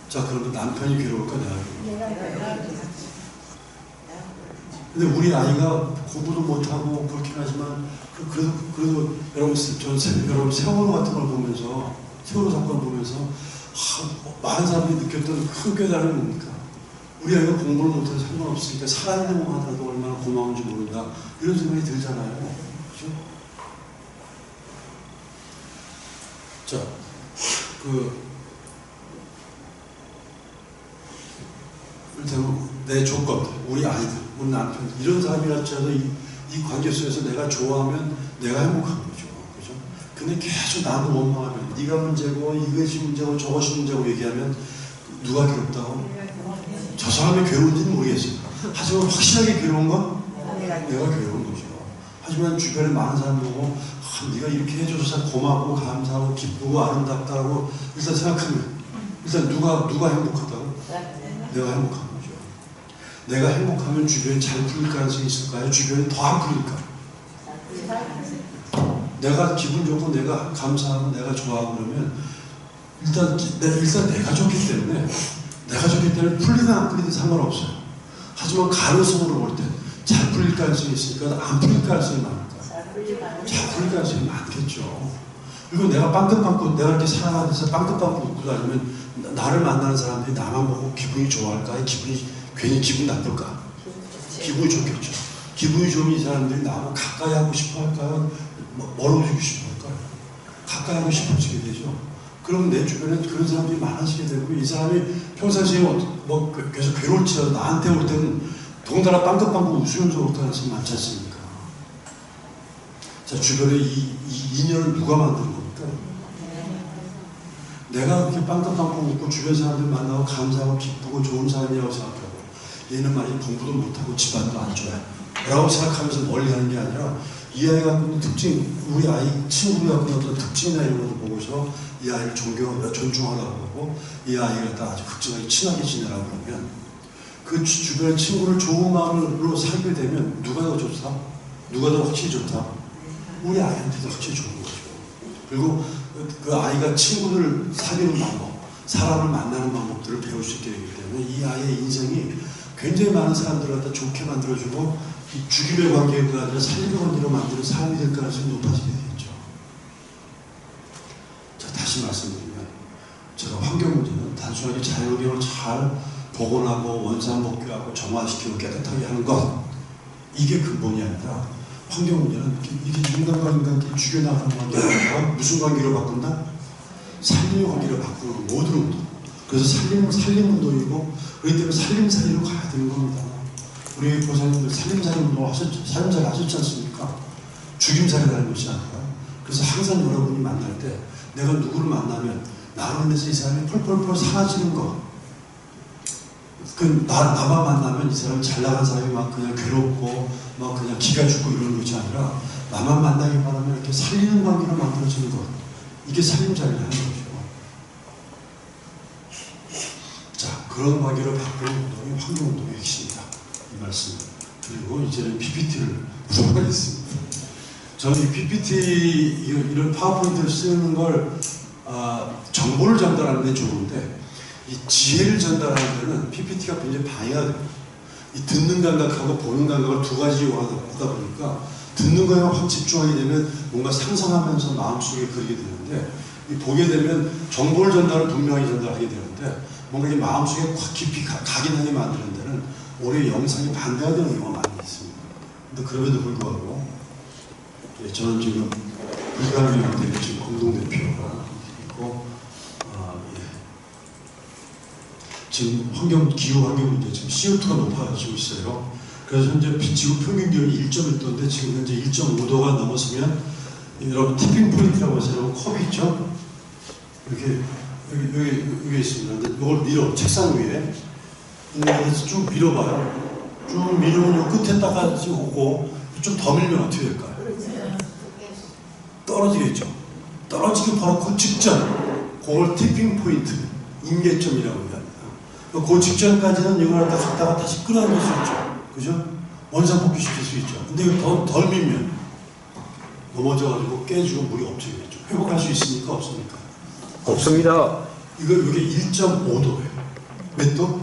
자, 그러면 남편이 괴로울까? 내가 괴로울까? 근데 우리 아이가 공부도 못하고 그렇긴 하지만 그래도 여러분 세월호 같은 걸 보면서 세월호 사건 보면서 많은 사람들이 느꼈던 큰 깨달음이 뭡니까? 우리 아이가 공부를 못해서 상관없으니까 살아있는 것만 하더라도 얼마나 고마운지 모른다. 이런 생각이 들잖아요. 그렇죠? 자, 일단 내 조건, 우리 아이들, 우리 남편, 이런 사람이라도 이 관계 속에서 내가 좋아하면 내가 행복한 거죠. 그죠? 근데 계속 나를 원망하면 네가 문제고 이것이 문제고 저것이 문제고 얘기하면 누가 괴롭다고? 저 사람이 괴로운지는 모르겠어요. 하지만 확실하게 괴로운 건 내가 괴로운 거죠. 하지만 주변에 많은 사람 보고 네가 이렇게 해줘서 참 고맙고 감사하고 기쁘고 아름답다고 일단 생각하면 일단 누가 행복하다고? 내가 행복한 거죠. 내가 행복하면 주변이 잘 풀릴 가능성이 있을까요? 주변이 더 안 풀릴까? 내가 기분 좋고 내가 감사하고 내가 좋아하고 그러면 일단 내가 좋기 때문에 풀리든 안 풀리든 상관없어요. 하지만 가능성으로 볼 때 잘 풀릴 가능성이 있으니까 안 풀릴 가능성이 많을까? 잘 풀릴 가능성이 많겠죠. 그리고 내가 빵긋빵긋 내가 이렇게 사랑하면서 빵긋빵긋 웃고 다니면 나를 만나는 사람들이 나만 보고 기분이 좋아할까? 괜히 기분 나쁠까? 기분이 좋겠죠. 기분이 좋으면 이 사람들이 나하고 가까이 하고 싶어 할까요? 멀어지고 싶어 할까요? 가까이 하고 싶어지게 되죠. 그럼 내 주변에 그런 사람들이 많아지게 되고 이 사람이 평상시에 뭐 계속 괴로울지라도 나한테 올 때는 동달아 빵긋빵긋 웃으면서 오는 사람이 많지 않습니까? 자, 주변에 이 인연을 누가 만드는 겁니까? 내가 그렇게 빵긋빵긋 웃고 주변 사람들 만나고 감사하고 기쁘고 좋은 사람이라고 생각하고 얘는 말이야 공부도 못하고 집안도 안 좋아요 라고 생각하면서 멀리 하는 게 아니라 이 아이가 갖고 있는 특징, 우리 아이 친구가 갖고 있는 어떤 특징이나 이런 것을 보고서 이 아이를 존중하라고 하고 이 아이가 다 아주 극진하게 친하게 지내라고 하면 그 주변의 친구를 좋은 마음으로 살게 되면 누가 더 좋다? 누가 더 확실히 좋다? 우리 아이한테도 확실히 좋은 거죠. 그리고 그 아이가 친구들을 사귀는 방법, 사람을 만나는 방법들을 배울 수 있게 되기 때문에 이 아이의 인생이 굉장히 많은 사람들을 갖다 좋게 만들어주고 이 죽임의 관계가 아니라 살림의 관계로 만드는 삶이 될 가능성이 높아지게 되겠죠. 자, 다시 말씀드리면 제가 환경 문제는 단순하게 자연환경을 잘 복원하고 원상복귀하고 정화시키고 깨끗하게 하는 것 이게 근본이 아니라 환경 문제는 이게 인간과 인간끼리 죽여나가는 관계가 무슨 관계로 바꾼다? 살림의 관계로 바꾸는 모든 운동. 그래서 살림운동이고 그렇기 때문에 살림살이로 가야 되는 겁니다. 우리 보살님들 살림살이 운동 살림살이 하셨지 않습니까? 죽임살이라는 것이 아니라 그래서 항상 여러분이 만날 때 내가 누구를 만나면 나로 인해서 이 사람이 펄펄펄 사라지는 거 나만 만나면 이 사람이 잘 나간 사람이 막 그냥 괴롭고 막 그냥 기가 죽고 이러는 것이 아니라 나만 만나기 바라면 이렇게 살리는 관계로 만들어지는 것 이게 살림살이라는 거죠. 자, 그런 관계를 바꾸는 운동이 환경운동의 핵심이다. 이 말씀 그리고 이제는 PPT를 물어보겠습니다. 저는 이 PPT 이런 파워포인트를 쓰는 걸 정보를 전달하는 데 좋은데 이 지혜를 전달하는 데는 PPT가 굉장히 방해가 돼요. 이 듣는 감각하고 보는 감각을 두 가지 하다 보니까 듣는 거에 확 집중하게 되면 뭔가 상상하면서 마음속에 그리게 되는데 이 보게 되면 정보를 전달을 분명히 전달하게 되는데 뭔가 이게 마음속에 확 깊이 각인하게 만드는 데는 올해 영상이 반대가 되는 경우가 많이 있습니다. 근데 그럼에도 불구하고 저는 지금 불가능한 지금 공동대표가 있고 지금 기후 환경 문제 지금 CO2가 높아지고 있어요. 그래서 현재 지구 평균 기온이 1.1도인데 지금 현재 1.5도가 넘어서면 여러분 티핑 포인트라고 해서 여러분 컵이 있죠? 이렇게 여기 있습니다. 근데 이걸 책상 위에 그래서 쭉 밀어봐요. 쭉 밀으면 요 끝에다가 지금 오고 좀 더 밀면 어떻게 될까요? 떨어지겠죠. 떨어지기 바로 그 직전 그걸 티핑 포인트 임계점이라고 합니다. 그 직전까지는 이걸 갖다가 다시 끌어당길 수 있죠. 그죠? 원상복귀 시킬 수 있죠. 근데 이거 덜 밀면 넘어져가지고 깨지고 물이 없어지겠죠. 회복할 수 있습니까? 없습니까? 없습니다. 이게 1.5도예요. 몇 도?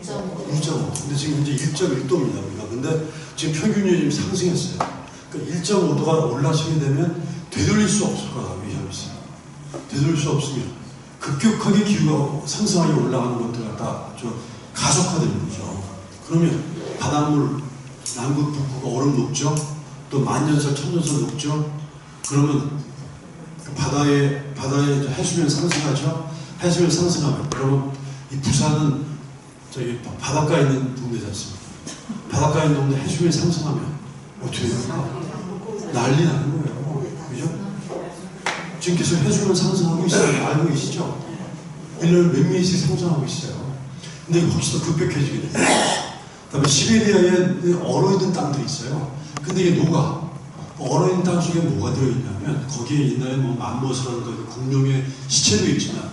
1.5도. 근데 지금 이제 1.1도입니다. 우리가. 근데 지금 평균이 지금 상승했어요. 그러니까 1.5도가 올라서게 되면 되돌릴 수 없을 거라고 위험이 있어요. 되돌릴 수 없으면 급격하게 기후가 상승하게 올라가는 것들 갖다 좀 가속화되는 거죠. 그러면 바닷물 남극 북극 얼음 녹죠. 또 만년설 천년설 녹죠. 그러면 바다의 해수면 상승하죠. 해수면 상승하면 그러면 이 부산은 저기 바닷가에 있는 동네지 않습니까? 바닷가에 있는 동네 해수면 상승하면 어떻게 될까? 난리 나는 거예요. 그죠? 지금 계속 해수면 상승하고 있어요. 알고 계시죠? 1년에 몇 미리씩 상승하고 있어요. 근데 이게 훨씬 더 급격해지게 돼요. 그다음에 시베리아에 얼어있는 땅들이 있어요. 근데 이게 녹아. 얼어있는 땅 속에 뭐가 들어있냐면 거기에 옛날에 뭐 맘모스라는 공룡의 시체도 있지만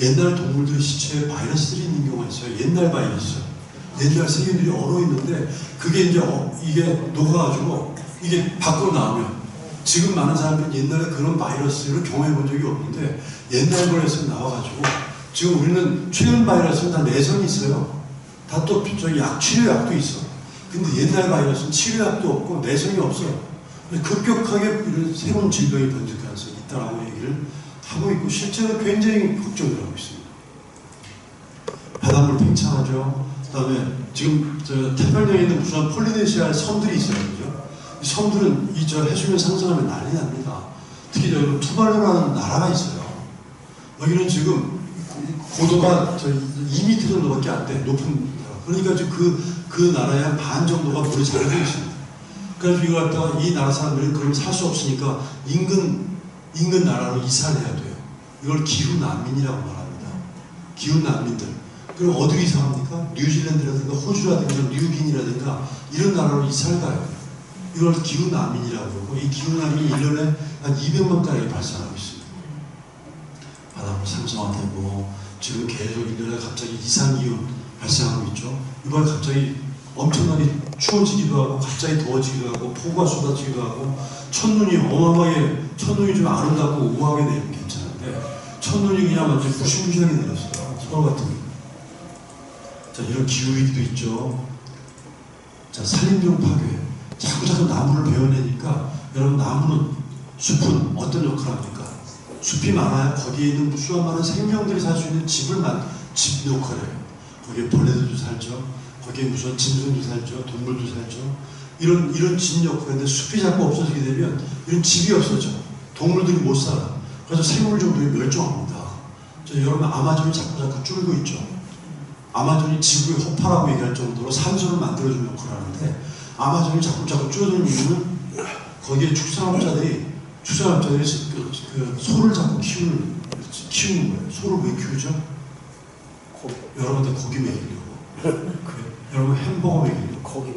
옛날 동물들의 시체에 바이러스들이 있는 경우가 있어요. 옛날 바이러스. 옛날 세균들이 얼어있는데 그게 이제 이게 녹아가지고 이게 밖으로 나오면 지금 많은 사람들은 옛날에 그런 바이러스를 경험해 본 적이 없는데 옛날 거에서 나와가지고 지금 우리는 최근 바이러스는 다 내성이 있어요. 다 또 저기 치료약도 있어. 근데 옛날 바이러스는 치료약도 없고 내성이 없어요. 급격하게 이런 새로운 질병이 번질 가능성이 있다라고 얘기를 하고 있고 실제로 굉장히 걱정을 하고 있습니다. 바닷물 팽창하죠. 그다음에 지금 저 태평양에 있는 무수한 폴리네시아 섬들이 있어요. 그죠? 이 섬들은 이 저 해수면 상승하면 난리 납니다. 특히 여기 투발루라는 나라가 있어요. 여기는 지금 고도가 2m 정도밖에 안 돼. 높은 나라. 그러니까 그 나라의 한 반 정도가 물에 잠겨 있습니다. 그래서 이거 갖다가 이 나라 사람들이 그럼 살 수 없으니까 인근 나라로 이사를 해야 돼요. 이걸 기후 난민이라고 말합니다. 기후 난민들. 그럼 어디로 이사합니까? 뉴질랜드라든가 호주라든가 뉴기니라든가 이런 나라로 이사를 가요. 이걸 기후 난민이라고 그러고 이 기후 난민이 1년에 한 200만 가량이 발생하고 있습니다. 바닷물 상승화되고 지금 계속 1년에 갑자기 이상기후 발생하고 있죠. 이번에 갑자기 엄청나게 추워지기도 하고 갑자기 더워지기도 하고 폭우가 쏟아지기도 하고 첫눈이 어마어마하게 첫눈이 좀 아름답고 우아하게 내리면 괜찮은데 첫눈이 그냥 완전 무시무시하게 내렸어요. 서울 같은 경우. 자, 이런 기후위기도 있죠. 자, 산림용 파괴. 자꾸 나무를 베어내니까 여러분 나무는 숲은 어떤 역할을 합니까? 숲이 많아야 거기에 있는 수많은 많은 생명들이 살 수 있는 집 역할이에요. 거기에 벌레들도 살죠. 거기에 무슨 짐승도 살죠. 동물도 살죠. 이런 집 역할인데 숲이 자꾸 없어지게 되면 이런 집이 없어져. 동물들이 못 살아. 그래서 생물 종들이 멸종합니다. 여러분 아마존이 자꾸 줄고 있죠. 아마존이 지구의 허파라고 얘기할 정도로 산소를 만들어주는 역할을 하는데 아마존이 자꾸 줄어드는 이유는 거기에 축산업자들이 그 소를 자꾸 키우는 거예요. 소를 왜 키우죠? 여러분들 고기 먹이려고. 여러분 햄버거 먹이려고. 고기.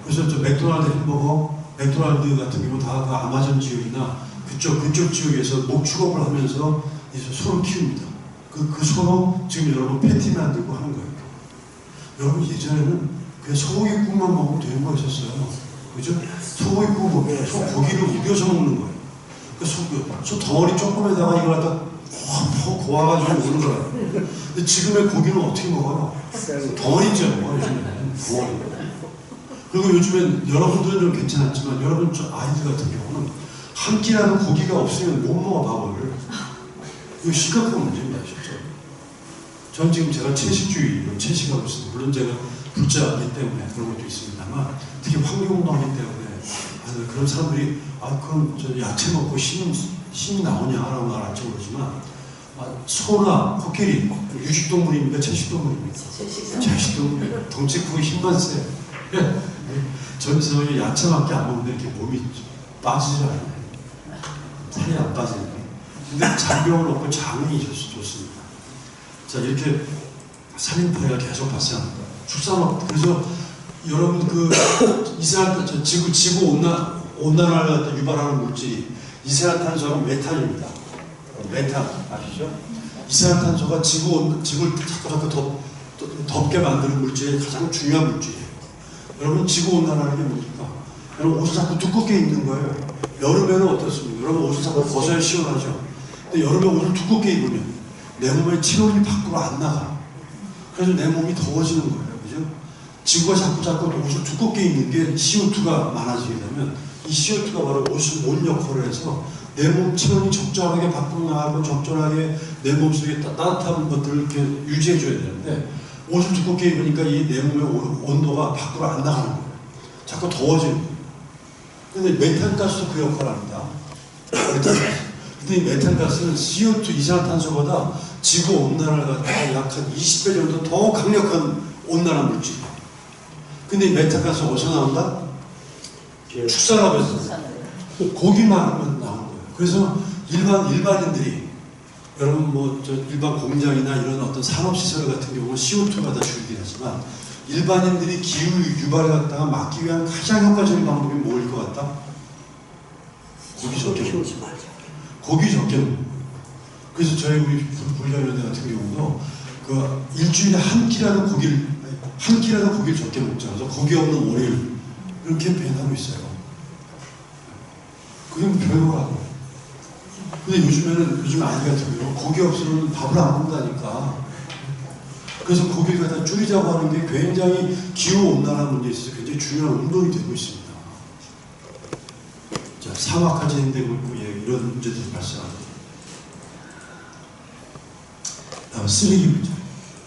그래서 저 맥도날드 맥도날드 같은 경우 다 그 아마존 지역이나 그쪽 지역에서 목축업을 하면서 이제 소를 키웁니다. 그 소로 지금 여러분 패티 만들고 하는 거예요. 여러분 예전에는 그냥 소고기국만 먹으면 되는 거였었어요. 그죠? 소고기국 먹으면 소고기를 우겨서 먹는 거예요. 소 덩어리 조금에다가 이걸 갖다 확 고아가지고 먹는 거예요. 근데 지금의 고기는 어떻게 먹어요? 덩어리죠. 요즘에는 덩어리. 그리고 요즘엔 여러분들은 좀 괜찮았지만 여러분 아이들 같은 경우는 한 끼라도 고기가 없으면 못 먹어 밥을. 이거 심각한 문제입니다. 진짜. 전 지금 제가 채식주의로 채식하고 있습니다. 물론 제가 불자이기 때문에 그런 것도 있습니다만 특히 환경운동하기 때문에 그런 사람들이 그럼 저 야채 먹고 힘이 나오냐라고 말할지 모르지만 소나 코끼리 유식동물입니까? 채식동물입니까? 채식동물. 덩치 크고 힘만 세. 전 세상에 야채밖에 안 먹는데 이렇게 몸이 빠지지 않아요. 살이 안 빠지니까. 근데 잔병을 먹고 장이 좋습니다. 자, 이렇게 산림파괴가 계속 발생합니다. 축산업. 그래서 여러분 지구 온난화를 유발하는 물질이 이산화탄소하고 메탄입니다. 메탄 아시죠? 이산화탄소가 지구를 자꾸 덥게 만드는 물질의 가장 중요한 물질이에요. 여러분 지구 온난화라는 게 뭡니까? 여러분 옷을 자꾸 두껍게 입는 거예요. 여름에는 어떻습니까? 여러분 옷을 자꾸 벗어야 시원하죠. 근데 여름에 옷을 두껍게 입으면 내 몸의 체온이 밖으로 안 나가. 그래서 내 몸이 더워지는 거예요. 그죠? 지구가 자꾸 옷을 두껍게 입는 게 CO2가 많아지게 되면 이 CO2가 바로 옷 역할을 해서 내 몸 체온이 적절하게 밖으로 나가고 적절하게 내 몸속에 따뜻한 것들을 이렇게 유지해 줘야 되는데 옷을 두껍게 입으니까 이 내 몸의 온도가 밖으로 안 나가는 거예요. 자꾸 더워지는 거예요. 근데 메탄가스도 그 역할을 합니다. 근데 이 메탄가스는 CO2 이산화탄소보다 지구 온난화를 갖다가 약 한 20배 정도 더 강력한 온난화 물질이에요. 근데 이 메탄가스 어디서 나온다? 축산업에서. 고기만 하면 나온 거예요. 그래서 일반인들이 여러분 일반 공장이나 이런 어떤 산업시설 같은 경우는 CO2가 다 줄이긴 하지만 일반인들이 기후 유발을 갖다가 막기 위한 가장 효과적인 방법이 뭐일 것 같다? 고기 적게 먹는 거예요. 고기 적게 먹는 거예요. 그래서 저희 우리 불가연대 같은 경우도 일주일에 한 끼라도 고기를 적게 먹자. 그래서 고기 없는 월요일 이런 캠페인 하고 있어요. 그게 별거라고. 근데 요즘 아이 같은 경우 고기 없으면 밥을 안 먹는다니까. 그래서 고기를 갖다 줄이자고 하는 게 굉장히 기후온난화 문제에 있어서 굉장히 중요한 운동이 되고 있습니다. 자, 사막화 진행되고 있고 이런 문제들이 발생합니다. 다음 쓰레기 문제.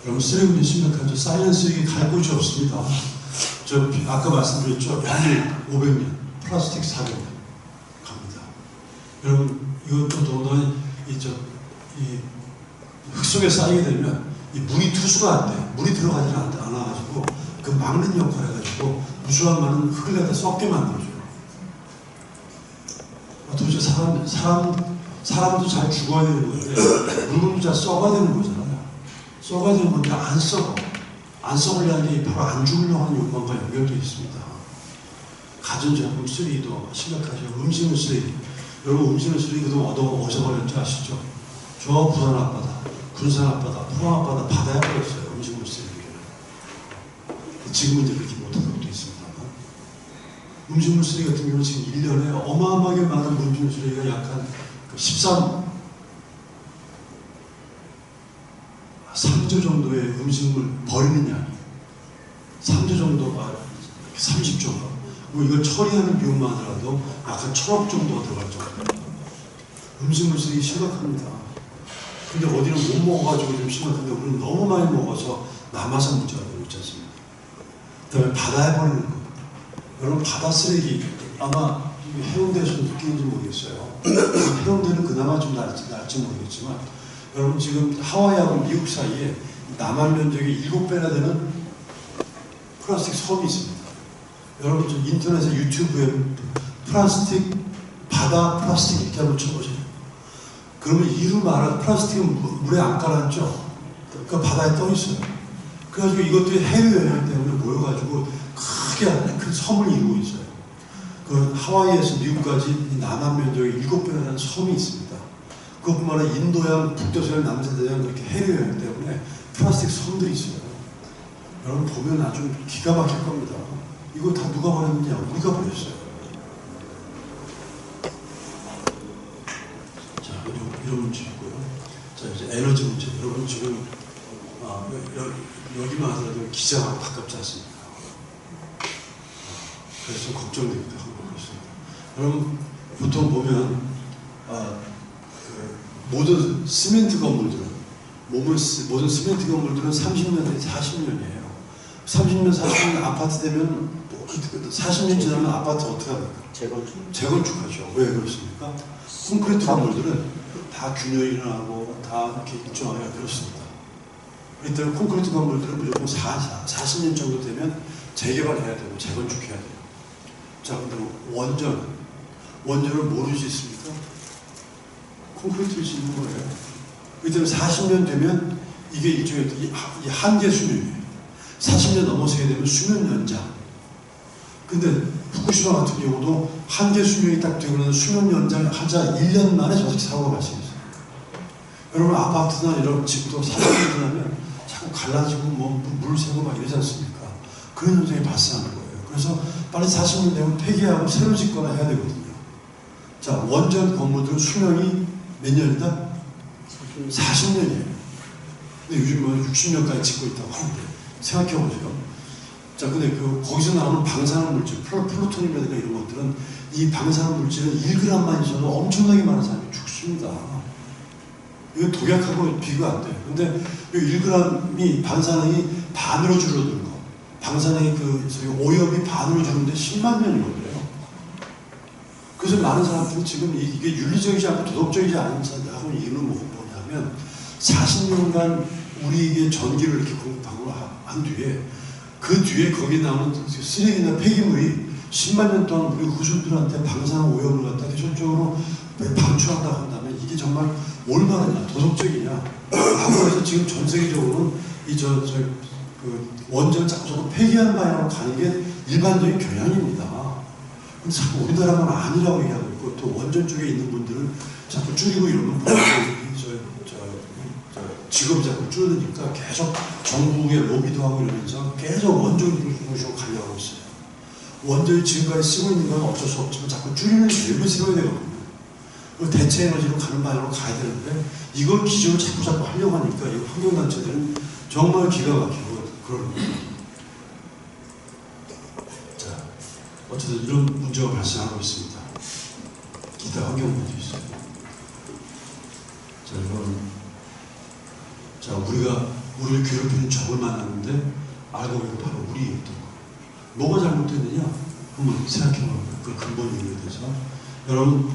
여러분 쓰레기 문제 심각하죠. 쌓이는 쓰레기 갈 곳이 없습니다. 아까 말씀드렸죠. 100년, 500년, 플라스틱 400년 갑니다. 여러분 이것도 더군다나 이 흙속에 쌓이게 되면 이 물이 투수가 안 돼. 물이 들어가지 않아가지고 그 막는 역할을 해가지고 무수한 많은 흙을 갖다 썩게 만들어줘요. 도대체 사람도 잘 죽어야 되는 건데 물건도 잘 썩어야 되는 거잖아요. 썩어야 되는 건데 안 썩어. 안 썩으려는 게 바로 안 죽으려고 하는 욕망과 연결되어 있습니다. 가전제품 쓰레기도 심각하죠. 음식물 쓰레기. 여러분 음식물 쓰레기 그동안 어디서 버렸는지 아시죠? 저 부산 앞바다, 군산 앞바다, 포항 앞바다 바다에 버렸어요. 음식물 쓰레기를. 지금은 이제 그렇게 못하고 또 있습니다만. 음식물 쓰레기 같은 경우는 지금 1년에 어마어마하게 많은 음식물 쓰레기가 약 한 3조 정도의 음식물 버리는 양이 3조 정도가 30조가 그리고 이걸 처리하는 비용만 하더라도 약 한 1,000억 정도가 들어갈 정도예요. 음식물 쓰레기 심각합니다. 근데 어디는 못 먹어가지고 좀 심각한데 우리는 너무 많이 먹어서 남아서 문제가 되고 있지 않습니까? 그 다음에 바다에 버리는 거. 여러분 바다 쓰레기 아마 해운대에서 느끼는지 모르겠어요. 해운대는 그나마 좀 날지 모르겠지만 여러분 지금 하와이하고 미국 사이에 남한 면적의 7배나 되는 플라스틱 섬이 있습니다. 여러분 저 인터넷에 유튜브에 바다 플라스틱 이렇게 한번 쳐보세요. 그러면 이루 말한 플라스틱은 물에 안 가라앉죠. 그 바다에 떠 있어요. 그래가지고 이것들이 해류 영향 때문에 모여가지고 크게 큰 섬을 이루고 있어요. 그 하와이에서 미국까지 남한 면적의 7배나 되는 섬이 있습니다. 그것뿐만 아니라 인도양, 북대서양, 남서대양 그렇게 해류 영향 때문에 플라스틱 섬들이 있어요. 여러분 보면 아주 기가 막힐 겁니다. 이거 다 누가 버렸느냐? 우리가 버렸어요. 자, 이런 문제 있고요. 자, 이제 에너지 문제. 여러분 지금 여기만 하더라도 기장하고 가깝지 않습니까? 그래서 좀 걱정됩니다. 여러분 보통 보면 모든 시멘트 건물들은 모든 시멘트 건물들은 30년 내지 40년이에요. 30년, 40년 아파트 되면 40년 지나면 아파트 어떻게 합니까? 재건축하죠. 왜 그렇습니까? 콘크리트 건물들은 다 균열이 일어나고 다 이렇게 일정하게 그렇습니다. 그렇기 때문에 콘크리트 건물들은 무조건 40년 정도 되면 재개발해야 되고 재건축해야 돼요. 자, 근데 원전을 뭐로 짓습니까? 콘크리트를 짓는 거예요. 그렇기 때문에 40년 되면 이게 일종의 이 한계 수명이에요. 40년 넘어서게 되면 수명 연장. 근데 후쿠시마 같은 경우도 한계 수명이 딱 되고 나서 수명 연장을 하자 1년 만에 저렇게 사고가 발생했어요. 여러분 아파트나 이런 집도 40년 지나면 자꾸 갈라지고 물 새고 막 이러지 않습니까? 그런 현상이 발생하는 거예요. 그래서 빨리 40년 되면 폐기하고 새로 짓거나 해야 되거든요. 자, 원전 건물들은 수명이 몇 년이다? 40년이에요. 근데 요즘 60년까지 짓고 있다고 하는데 생각해보세요. 자, 근데 거기서 나오는 방사능 물질, 플루토늄이라든가 이런 것들은 이 방사능 물질은 1g만 있어도 엄청나게 많은 사람이 죽습니다. 이거 독약하고 비교가 안 돼요. 근데 이 1g이 방사능이 반으로 줄어드는 거. 방사능의 오염이 반으로 줄는데 10만 년이 걸려요. 그래서 많은 사람들은 지금 이게 윤리적이지 않고 도덕적이지 않은 하고 이유는 뭐냐면 40년간 우리에게 전기를 이렇게 공급하고 한 뒤에 그 뒤에 거기 나오는 쓰레기나 폐기물이 10만 년 동안 우리 후손들한테 방사능 오염을 갖다 계속적으로 방출한다고 한다면 이게 정말 올바르냐 도덕적이냐 하고 해서 지금 전 세계적으로는 원전을 자꾸 폐기하는 방향으로 가는 게 일반적인 경향입니다. 근데 자꾸 우리나라만 아니라고 얘기하고 있고 또 원전 쪽에 있는 분들은 자꾸 줄이고 이러면 직업이 자꾸 줄어드니까 계속 정부의 로비도 하고 이러면서 계속 원전 중심으로 가려고 있어요. 원전이 지금까지 쓰고 있는 건 어쩔 수 없지만 자꾸 줄이는 계획을 세워야 되거든요. 대체 에너지로 가는 방향으로 가야 되는데 이걸 기준으로 자꾸 하려고 하니까 이 환경단체들은 정말 기가 막히고 그러는 거예요. 자, 어쨌든 이런 문제가 발생하고 있습니다. 기타 환경 문제 있어요. 자, 이건 우리를 괴롭히는 적을 만났는데 알고 보니까 바로 우리였던 거. 뭐가 잘못됐느냐? 한번 생각해보면 그 근본 이유에 대해서 여러분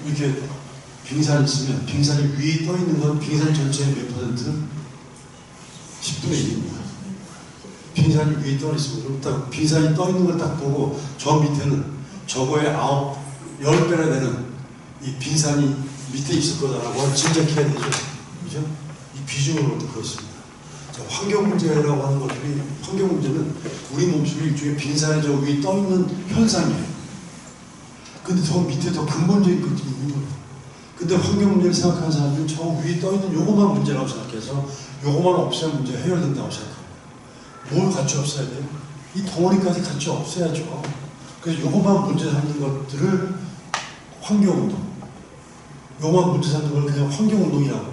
이렇게 빙산이 있으면 빙산이 위에 떠 있는 건 빙산 전체의 몇 퍼센트? 10분의 1입니다. 빙산이 위에 떠 있으면 그럼 딱 빙산이 떠 있는 걸 딱 보고 저 밑에는 저거의 10배나 되는 이 빙산이 밑에 있을 거다라고 짐작해야 되죠. 그죠? 이 비중으로부터 그렇습니다. 자, 환경 문제라고 하는 것들이, 환경 문제는 우리 몸속에 일종의 빙산에 저 위에 떠 있는 현상이에요. 근데 저 밑에 더 근본적인 것들이 있는 거예요. 근데 환경 문제를 생각하는 사람들은 저 위에 떠 있는 요것만 문제라고 생각해서 요것만 없애면 문제가 해결된다고 생각합니다. 뭘 같이 없애야 돼요? 이 덩어리까지 같이 없애야죠. 그래서 요것만 문제 삼는 것들을 환경운동, 요것만 문제 삼는 걸 그냥 환경운동이라고 해요.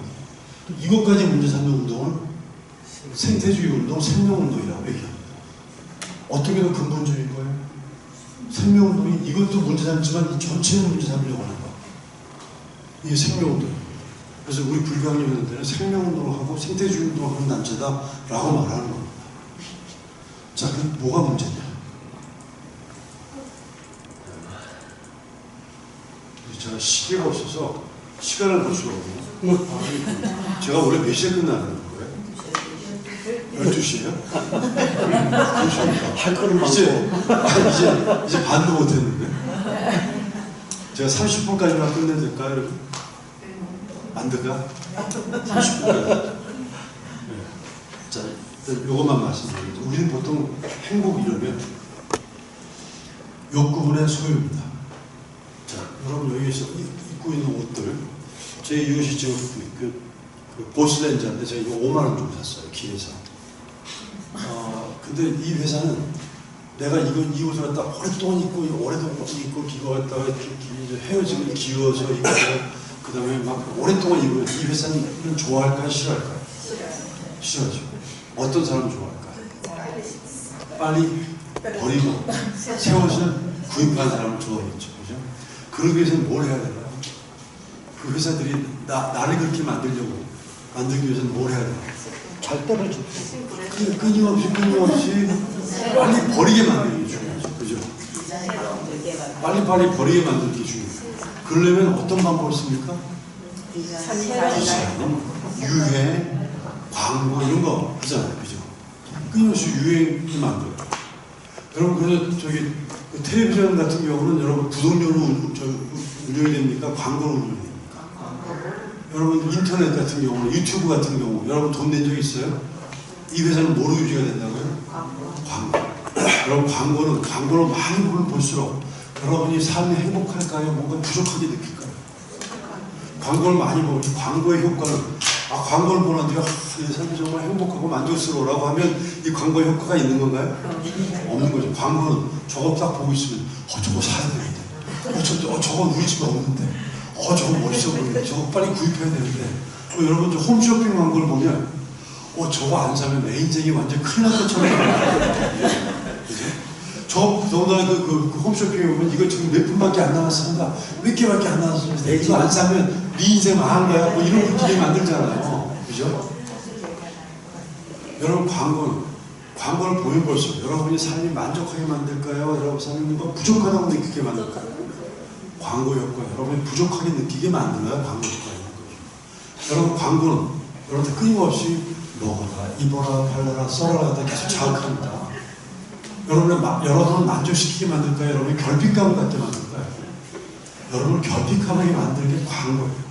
또 이것까지 문제 삼는 운동을 생태주의 운동, 생명운동이라고 얘기합니다. 어떻게 더 근본적인 거예요? 생명운동이 이것도 문제 삼지만 이 전체는 문제 삼으려고 하는 거. 이게 생명운동이에요. 그래서 우리 불교학연구원들은 생명운동을 하고 생태주의 운동을 하는 단체다라고 말하는 겁니다. 자, 그럼 뭐가 문제냐? 제가 시계가 없어서 시간을 볼 수가 없네요. 제가 원래 몇 시에 끝나는 거예요? 12시에요? 12시입니까? 할 거는 많고. 이제 반도 못했는데. 제가 30분까지만 끝내도 될까요, 여러분? 안 될까? 30분까지. 네. 자, 요것만 말씀드리죠. 우리는 보통 행복 이러면 욕구분의 소유입니다. 자, 여러분 여기서 입고 있는 옷들, 제 이웃이 지금 그 보슬렌즈한테 제가 이거 5만 원 주고 샀어요, 길에서. 근데 이 회사는 내가 이 옷을 갖다 오랫동안 입고 오랫동안 입고 기거 갖다가 헤어지고 기어서 입고 그 다음에 막 오랫동안 입고 이 회사는 좋아할까요, 싫어할까요? 싫어하죠. 어떤 사람 좋아할까요? 빨리 버리고 새 옷을 구입한 사람을 좋아하겠죠. 그죠? 그러기 위해서는 뭘 해야 되나요? 그 회사들이 나를 그렇게 만들기 위해서는 뭘 해야 되나요? 잘 때려줘. 끊임없이 빨리 버리게 만드는 게 중요하죠. 그죠? 빨리 버리게 만드는 게 중요해요. 그러려면 어떤 방법을 씁니까? 유행, 광고 이런 거 하잖아요. 그죠? 끊임없이 유행을 만들어요. 여러분, 그래서 저기 그 텔레비전 같은 경우는 여러분 구독료로 운영이 됩니까? 광고로 운영이 됩니까? 여러분 인터넷 같은 경우는 유튜브 같은 경우 여러분 돈 낸 적 있어요? 이 회사는 뭐로 유지가 된다고요? 광고. 여러분 광고를 많이 볼수록 여러분이 삶이 행복할까요? 뭔가 부족하게 느낄까요? 광고를 많이 보면 광고의 효과는 광고를 보는데요, 내 삶이 정말 행복하고 만족스러워라고 하면 이 광고의 효과가 있는 건가요? 없는 거죠. 광고는 저거 딱 보고 있으면 저거 사야 되는데 저거 우리 집에 없는데 저거 멋있어 보이는데 저거 빨리 구입해야 되는데 여러분 저 홈쇼핑 광고를 보면 저거 안 사면 내 인생이 완전 큰일 날 것처럼 그죠? 더군다나 그 홈쇼핑에 보면 이거 지금 몇 분밖에 안 남았습니다. 몇 개밖에 안 남았습니다. 이거 안 사면 네 인생 망한 거야. 뭐 이런 분위기 만들잖아요. 그죠? 여러분 광고를 보면 볼수록 여러분이 삶이 만족하게 만들까요? 여러분 삶이 뭐 부족하다고 느끼게 만들까요? 광고 효과, 여러분이 부족하게 느끼게 만들어야 광고 효과가 있는 거죠. 여러분 광고는 여러분한테 끊임없이 먹어라, 입어라, 발라라, 써라 갖다 계속 자극합니다. 여러분을 만족시키게 만들까요? 여러분이 결핍감을 갖게 만들까요? 여러분을 결핍하게 만드는 게 광고예요.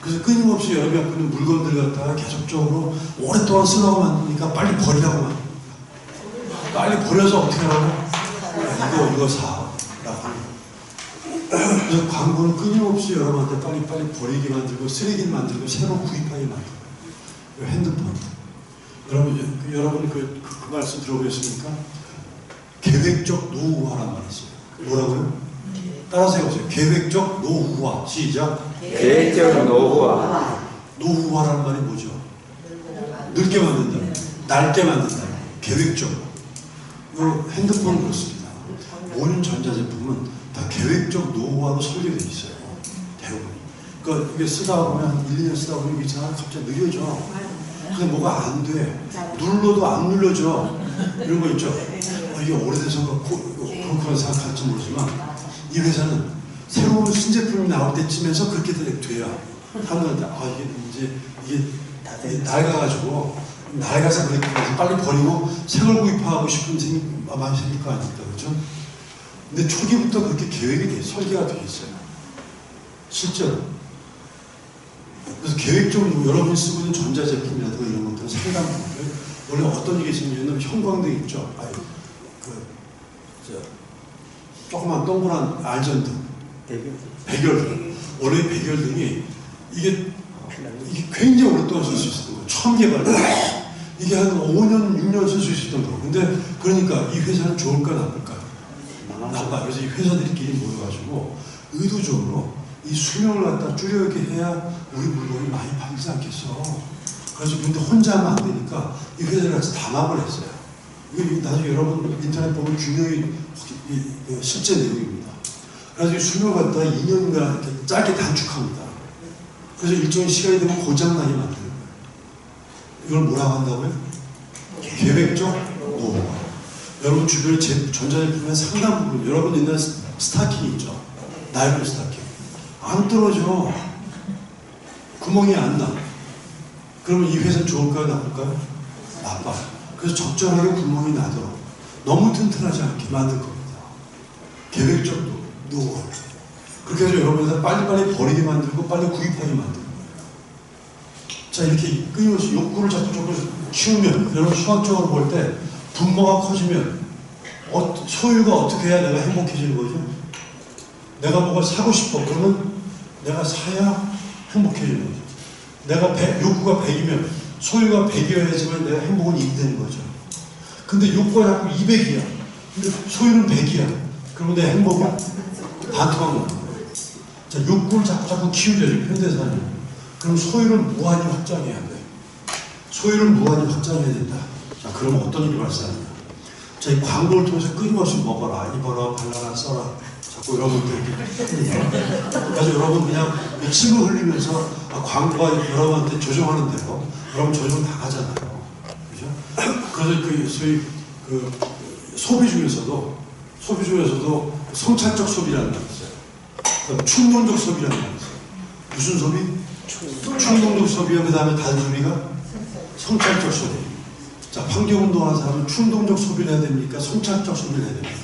그래서 끊임없이 여러분이 갖고 있는 물건들 갖다가 계속적으로 오랫동안 쓰라고 만드니까 빨리 버리라고 만듭니다. 빨리 버려서 어떻게 하라고? 이거 사. 라고 합니다. 그래서 광고는 끊임없이 여러분한테 빨리 버리게 만들고 쓰레기를 만들고 새로 구입하게 만들고 핸드폰. 여러분이 그 말씀 들어보셨습니까? 계획적 노후화라는 말이 있어요. 뭐라고요? 따라서 해보세요. 계획적 노후화. 시작. 계획적 노후화. 노후화라는 말이 뭐죠? 늙게 만든다. 낡게 만든다. 계획적. 핸드폰은 그렇습니다. 모든 전자제품은 다 계획적 노후화로 설계되어 있어요. 대부분. 그러니까 이게 쓰다 보면 1, 2년 쓰다 보면 이게 갑자기 느려져. 근데 뭐가 안 돼. 눌러도 안 눌러져. 이런 거 있죠. 이게 오래돼서 그렇구나 생각할지 모르지만 이 회사는 새로운 신제품이 나올 때쯤에서 그렇게 돼요. 사람들한테 이게 낡아가지고 낡아서 그렇게 빨리 버리고 새 걸 구입하고 싶은 마음이 생길 거 아닙니까? 그렇죠? 근데 초기부터 그렇게 계획이 돼, 설계가 되어 있어요. 실제로. 그래서 계획적으로 여러분이 쓰고 있는 전자제품이라든가 이런 것들은 상당 부분 원래 어떤 게 있냐면 형광등 있죠. 조그만 동그란 알전등, 백열등. 원래 백열등이 이게 굉장히 오랫동안 쓸 수 있었던 거예요. 처음 개발된 이게 한 5년, 6년 쓸 수 있었던 거예요. 근데 그러니까 이 회사는 좋을까 나쁠까? 나빠. 그래서 이 회사들끼리 모여가지고 의도적으로 이 수명을 갖다 줄여게 해야 우리 물건이 많이 팔리지 않겠어. 그래서 근데 혼자 하면 안 되니까 이 회사를 같이 담합을 했어요. 이게 나중에 여러분 인터넷 보면 분명히 실제 내용입니다. 그래서 이 수명을 갖다 2년간 이렇게 짧게 단축합니다. 그래서 일정한 시간이 되면 고장나게 만드는 거예요. 이걸 뭐라고 한다고요? 계획적 노후. 여러분 주변에 전자제품의 상당 부분, 여러분 옛날에 스타킹 있죠? 나이프 스타킹. 안 떨어져. 구멍이 안 나. 그러면 이 회사는 좋을까요? 나쁠까요? 나빠요. 그래서 적절하게 구멍이 나도록 너무 튼튼하지 않게 만들 겁니다. 계획적 노후. 그렇게 해서 여러분들 빨리빨리 버리게 만들고 빨리 구입하게 만들고. 자, 이렇게 끊임없이 욕구를 자꾸 키우면, 여러분 수학적으로 볼 때 분모가 커지면 소유가 어떻게 해야 내가 행복해지는 거죠? 내가 뭐가 사고 싶어. 그러면 내가 사야 행복해지는 거죠. 내가 욕구가 100이면 소유가 100이어야지만 내가 행복은 2이 되는 거죠. 근데 욕구가 자꾸 200이야. 근데 소유는 100이야. 그러면 내 행복은 반토막 나는 거예요. 자, 욕구를 자꾸 키우죠, 현대사는. 그럼 소유를 무한히 확장해야 돼. 소유를 무한히 확장해야 된다. 자, 그러면 어떤 일이 발생하냐. 자, 이 광고를 통해서 끊임없이 먹어라, 입어라, 발라라, 써라. 자꾸 여러분들 그래서 여러분 그냥 침을 흘리면서 광고가 여러분한테 조정하는 대로 여러분 조정 당하잖아요. 그죠? 그래서 소위 소비 중에서도 성찰적 소비라는 게 있어요. 충동적 소비라는 게 있어요. 무슨 소비? 충동적 소비와 그 다음에 다른 소비가 성찰적 소비. 자, 환경운동하는 사람은 충동적 소비를 해야 됩니까? 성찰적 소비를 해야 됩니까?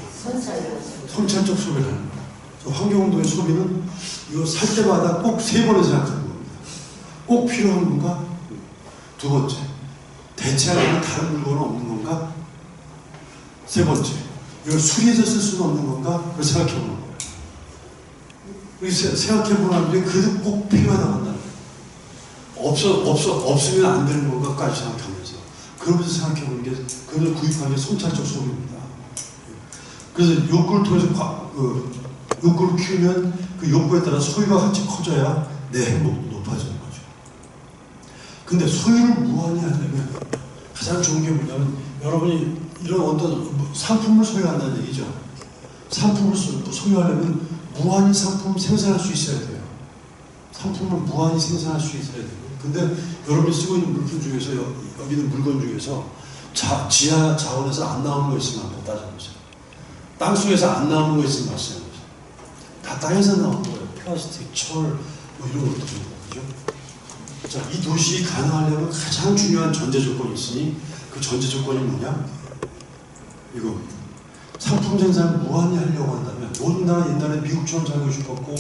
성찰적 소비를 하는 거예요. 환경운동의 소비는 이거 살 때마다 꼭 3번을 생각하는 겁니다. 꼭 필요한 건가? 두 번째, 대체하려면 다른 물건은 없는 건가? 세 번째, 이걸 수리해서 쓸 수는 없는 건가? 그걸 생각해보는 거예요. 생각해보는 사람들이 그래도 꼭 필요하다고 한다는 거예요. 없으면 안 되는 건가까지 생각하면서 그러면서 생각해보는 게 그걸 구입하는 게 성찰적 소비입니다. 그래서 욕구를 통해서 욕구를 키우면 그 욕구에 따라 소유가 같이 커져야 내 행복도 높아지는 거죠. 근데 소유를 무한히 하려면 가장 좋은 게 뭐냐면 여러분이 이런 어떤 상품을 소유한다는 얘기죠. 상품을 소유하려면 무한히 상품 생산할 수 있어야 돼요. 상품을 무한히 생산할 수 있어야 돼요. 근데 여러분이 쓰고 있는 물품 중에서 여기 있는 물건 중에서 지하 자원에서 안 나오는 거 있으면 한번 따져보세요. 땅속에서 안 나오는 거 있으면 말씀해보세요. 다 땅에서 나오는 거예요. 플라스틱, 철, 뭐 이런 것도 그죠? 자, 이 도시가 가능하려면 가장 중요한 전제 조건이 있으니 그 전제 조건이 뭐냐? 이거 상품 생산을 무한히 하려고 한다면 모든 나라 옛날에 미국처럼 살고 싶었고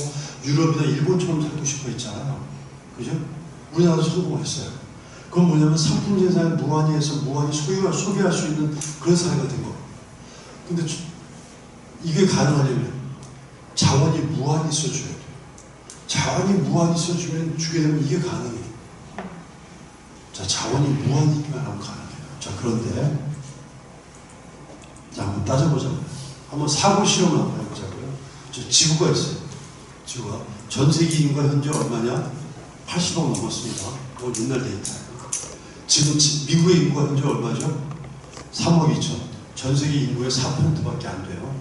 유럽이나 일본처럼 살고 싶어 했잖아요. 그죠? 우리나라도 성공했어요. 그건 뭐냐면 상품 생산을 무한히 해서 무한히 소비할 수 있는 그런 사회가 된 거. 근데 이게 가능하려면 자원이 무한히 있어줘야 돼요. 자원이 무한히 있어주게 되면 이게 가능해요. 자, 자원이 무한히 있기만 하면 가능해요. 자, 그런데 자, 한번 따져보자고요. 한번 사고 실험을 한번 해보자고요. 저 지구가 있어요. 지구가 전 세계 인구가 현재 얼마냐? 80억 넘었습니다. 그건 옛날 데이터예요. 지금 미국의 인구가 현재 얼마죠? 3억 2천. 전 세계 인구의 4%밖에 안 돼요.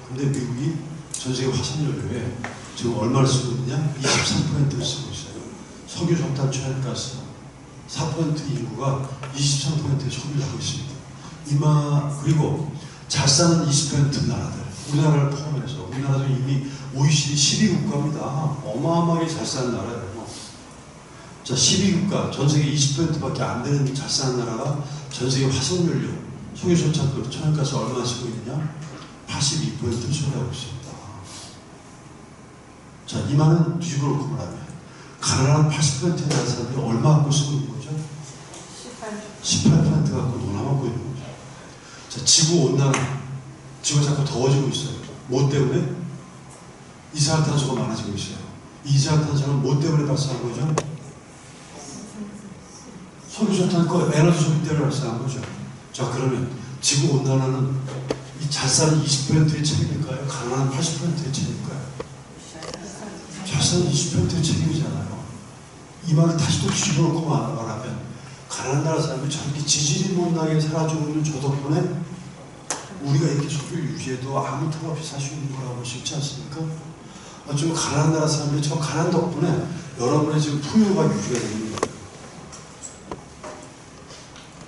근데 미국이 전 세계 화석연료에 지금 얼마를 쓰고 있냐? 23%를 쓰고 있어요. 석유, 석탄, 천연가스 4% 인구가 23%의 소비를 하고 있습니다. 그리고 잘 사는 20% 나라들 우리나라를 포함해서. 우리나라도 이미 OECD 12국가입니다. 어마어마하게 잘 사는 나라예요. 자, 12국가, 전 세계 20%밖에 안 되는 잘 사는 나라가 전 세계 화석연료, 석유소차급, 천연가스 얼마 쓰고 있느냐? 82%를 소비하고 있습니다. 자, 이 말은 뒤집어 놓고 말하면 가난한 80%에 대한 사람들이 얼마 갖고 쓰고 있는 거죠? 18% 갖고 논하고 있는 거죠. 자, 지구온난화, 지구가 자꾸 더워지고 있어요. 뭐 때문에? 이산화탄소가 많아지고 있어요. 이 이산화탄소는 뭐 때문에 발생한 거죠? 석유소탄과 에너지 소비 때문에 발생한 거죠. 자, 그러면 지구온난화는 이 잘 사는 20%의 책임일까요? 가난한 80%의 책임일까요? 잘 사는 20%의 책임이잖아요. 이 말을 다시 또 뒤집어 놓고 말하면 가난한 나라 사람이 저렇게 지질이 못나게 살아주고 있는 저 덕분에 우리가 이렇게 소비를 유지해도 아무 탈 없이 살 수 있는 거라고 쉽지 않습니까? 좀 가난한 나라 사람들이 저 가난 덕분에 여러분의 지금 풍요가 유지가 되는 거예요.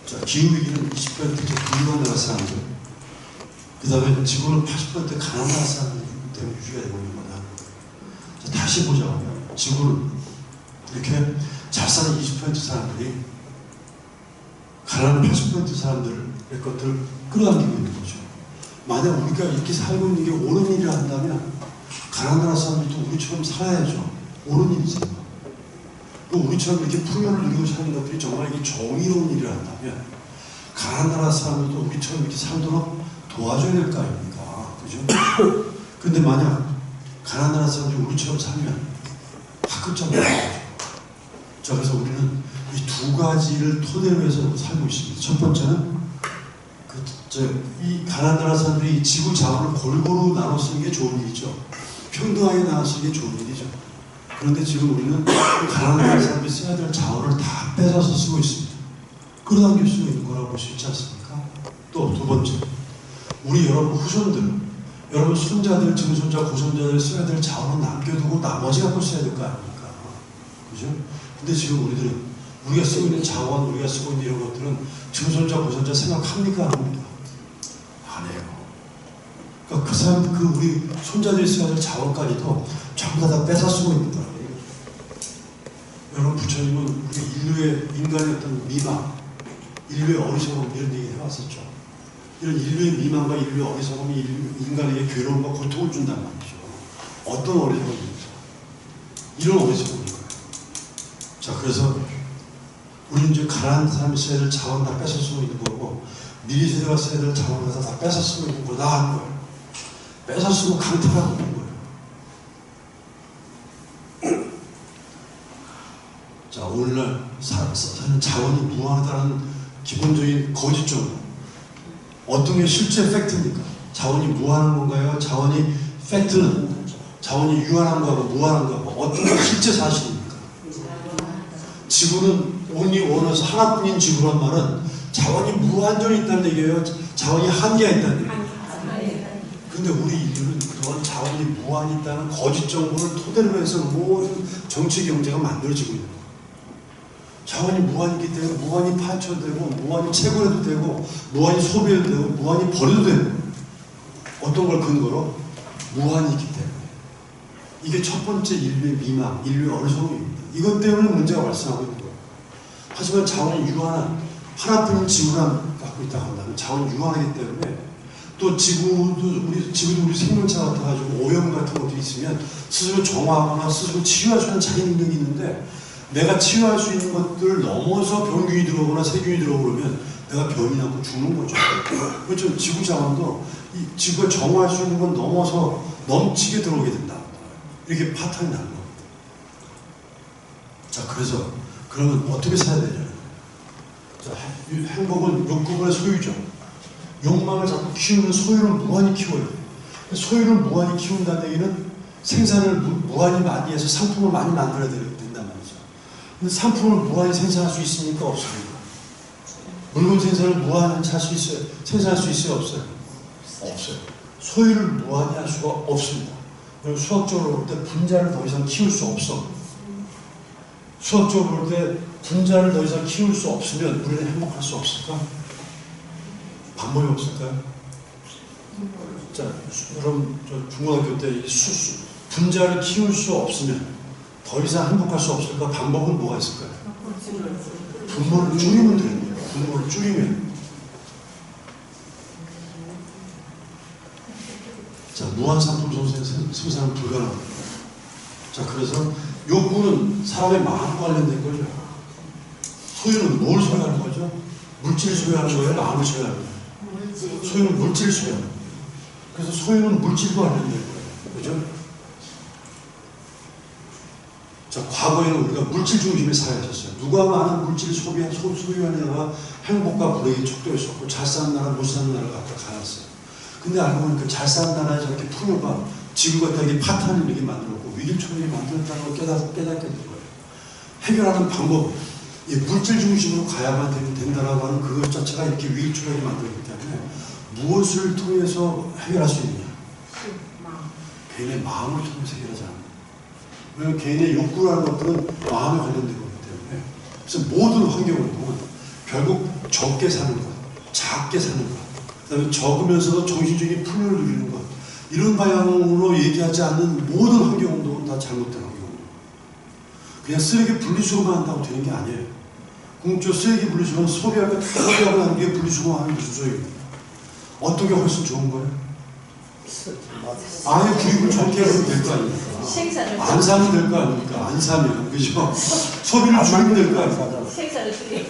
자, 기후위기는 20% 부유한 나라 사람들, 그 다음에 지구는 80% 가난한 나라 사람들 때문에 유지가 되고 있는 거다. 자, 다시 보자면 지구는 이렇게 잘 사는 20% 사람들이 가난한 80% 사람들의 것들을 끌어당기고 있는 거죠. 만약 우리가 이렇게 살고 있는 게 옳은 일을 한다면 가난한 나라 사람들도 우리처럼 살아야죠. 옳은 일이잖아요. 또 우리처럼 이렇게 풍요를 누리고 사는 것들이 정말 이게 정의로운 일을 한다면 가난한 나라 사람들도 우리처럼 이렇게 살도록 도와줘야 될 거 아닙니까? 그죠? 근데 만약 가난한 나라 사람들이 우리처럼 살면 학급장이 나죠. 자, 그래서 우리는 이 두 가지를 토대로 해서 살고 있습니다. 첫 번째는 이 가난한 나라 사람들이 지구 자원을 골고루 나눠 쓰는 게 좋은 일이죠. 평등하게 나눠 쓰는 게 좋은 일이죠. 그런데 지금 우리는 가난한 나라 사람들이 써야 될 자원을 다 뺏어서 쓰고 있습니다. 끌어당길 수 있는 거라고 볼 수 있지 않습니까? 또 두 번째, 우리 여러분 후손들, 여러분 손자들, 증손자, 고손자들 써야 될 자원은 남겨두고 나머지 갖고 써야 될 거 아닙니까? 그죠? 근데 지금 우리들은 우리가 쓰고 있는 자원, 우리가 쓰고 있는 이런 것들은 증손자, 고손자 생각합니까? 안 합니까? 안 해요. 그러니까 그 사람, 우리 손자들이 써야 될 자원까지도 전부 다 뺏어 쓰고 있는 거예요. 여러분, 부처님은 우리 인류의 인간의 어떤 미망, 인류의 어리석음 이런 얘기 해왔었죠. 이런 인류의 미망과 인류의 어리석음이 인간에게 괴로움과 고통을 준단 말이죠. 어떤 어리석음입니까? 이런 어리석음인 거예요. 자, 그래서 우리는 이제 가난한 사람이 써야 될 자원 다 뺏어 쓰고 있는 거고 미리 세대가 써야 될 자원을 다 뺏어 쓰고 있는 거다 하는 거예요. 뺏어 쓰고 강탈하고 있는 거예요. 자, 오늘날 사는 자원이 무한하다는 기본적인 거짓점. 어떤 게 실제 팩트입니까? 자원이 무한한 건가요? 자원이 팩트는 자원이 유한한 거하고 무한한 거하고 어떤 게 실제 사실입니까? 지구는 only one에서 하나뿐인 지구란 말은 자원이 무한정이 있다는 얘기예요. 자원이 한계가 있다는 얘기예요. 근데 우리 인류는 그런 자원이 무한히 있다는 거짓 정보를 토대로 해서 모든 정치 경제가 만들어지고 있는 거예요. 자원이 무한이기 때문에 무한히 파쳐도 되고 무한히 채굴해도 되고 무한히 소비해도 되고 무한히 버려도 되고 어떤 걸 근거로? 무한히 있기 때문에. 이게 첫 번째 인류의 미망, 인류의 어리석음입니다. 이것 때문에 문제가 발생하고 있는 거예요. 하지만 자원이 유한한 하나뿐인 지구만 갖고 있다고 한다면 자원이 유한하기 때문에 또 지구도 우리 생명체 같아가지고 오염 같은 것들이 있으면 스스로 정화하거나 스스로 치유할 수 있는 자기 능력이 있는데 내가 치유할 수 있는 것들을 넘어서 병균이 들어오거나 세균이 들어오고 그러면 내가 병이 나고 죽는 거죠. 그렇죠. 지구 자원도 이 지구가 정화할 수 있는 건 넘어서 넘치게 들어오게 된다. 이렇게 파탄이 나는 겁니다. 자, 그래서 그러면 어떻게 살아야 되냐? 자, 행복은 욕구의 소유죠. 욕망을 자꾸 키우면 소유를 무한히 키워요. 소유를 무한히 키운다는 얘기는 생산을 무한히 많이 해서 상품을 많이 만들어야 된단 말이죠. 근데 상품을 무한히 생산할 수 있습니까? 없습니까? 물건 생산을 무한히 할 수 있어요? 생산할 수 있어요? 없어요? 없어요. 소유를 무한히 할 수가 없습니다. 그리고 수학적으로 볼 때 분자를 더 이상 키울 수 없어. 수학적으로 볼 때 분자를 더 이상 키울 수 없으면 우리는 행복할 수 없을까? 방법이 없을까요? 자, 여러분 저 중고등학교 때 이 분자를 키울 수 없으면 더 이상 행복할 수 없을까? 방법은 뭐가 있을까요? 분모를 줄이면 되는 거예요. 분모를 줄이면. 자, 무한상품 생산은 불가능합니다. 자, 그래서 욕구는 사람의 마음과 관련된 거죠. 소유는 뭘 소유하는 거죠? 물질을 소유하는 거예요? 마음을 소유하는 거예요? 소유는 물질을 소유하는 거예요. 그래서 소유는 물질과 관련된 거예요. 그죠? 자, 과거에는 우리가 물질 중심의 사회였었어요. 누가 많은 물질을 소유하냐가 행복과 불행의 척도였었고, 잘 사는 나라, 못 사는 나라가 갖다 가놨어요. 근데 알고 보니까 잘 사는 나라에 저렇게 풍요가 지구 갖다 이렇게 파탄을 이렇게 만들었고, 위기초리를 만들었다는 걸 깨닫게 된 거예요. 해결하는 방법, 이 물질 중심으로 가야만 된다라고 하는 그것 자체가 이렇게 위기초리를 만들기 때문에 무엇을 통해서 해결할 수 있느냐? 개인의 마음을 통해서 해결하지 않는. 왜냐하면 개인의 욕구라는 것들은 마음에 관련된 거기 때문에. 그래서 모든 환경을 보면 결국 적게 사는 것, 작게 사는 것, 그 다음에 적으면서도 정신적인 풍요를 누리는 것, 이런 방향으로 얘기하지 않는 모든 환경운동은 다 잘못된 환경운동. 그냥 쓰레기 분리수거만 한다고 되는 게 아니에요. 공적 쓰레기 분리수거는 소비하고 하는 게 분리수거하는 무슨 소용이에요? 어떤 게 훨씬 좋은 거예요? 아예 구입을 적게 하면 될 거 아닙니까? 안 사면 될 거 아닙니까? 안 사면, 그죠? 소비를 줄이면 될 거 아닙니까? 생산을 줄이는.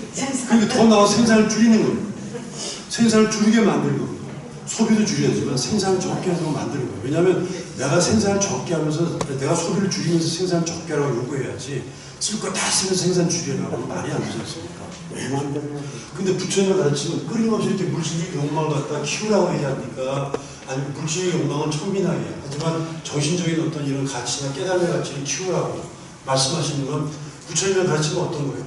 그러니까 더 나아 생산을 줄이는 거예요. 생산을 줄이게 만드는 겁니다. 소비도 줄여야지만 생산을 적게 해서 만드는 거예요. 왜냐하면 내가 생산을 적게 하면서 내가 소비를 줄이면서 생산을 적게 하라고 요구해야지 쓸 거 다 쓰면 생산 줄이라고 말이 안 되지 않습니까? 근데 부처님을 가르치면 끊임없이 이렇게 물질의 욕망을 갖다 키우라고 얘기하니까, 아니면 물질의 욕망은 천민하게, 하지만 정신적인 어떤 이런 가치나 깨달음의 가치를 키우라고 말씀하시는 건 부처님을 가르치면 어떤 거예요?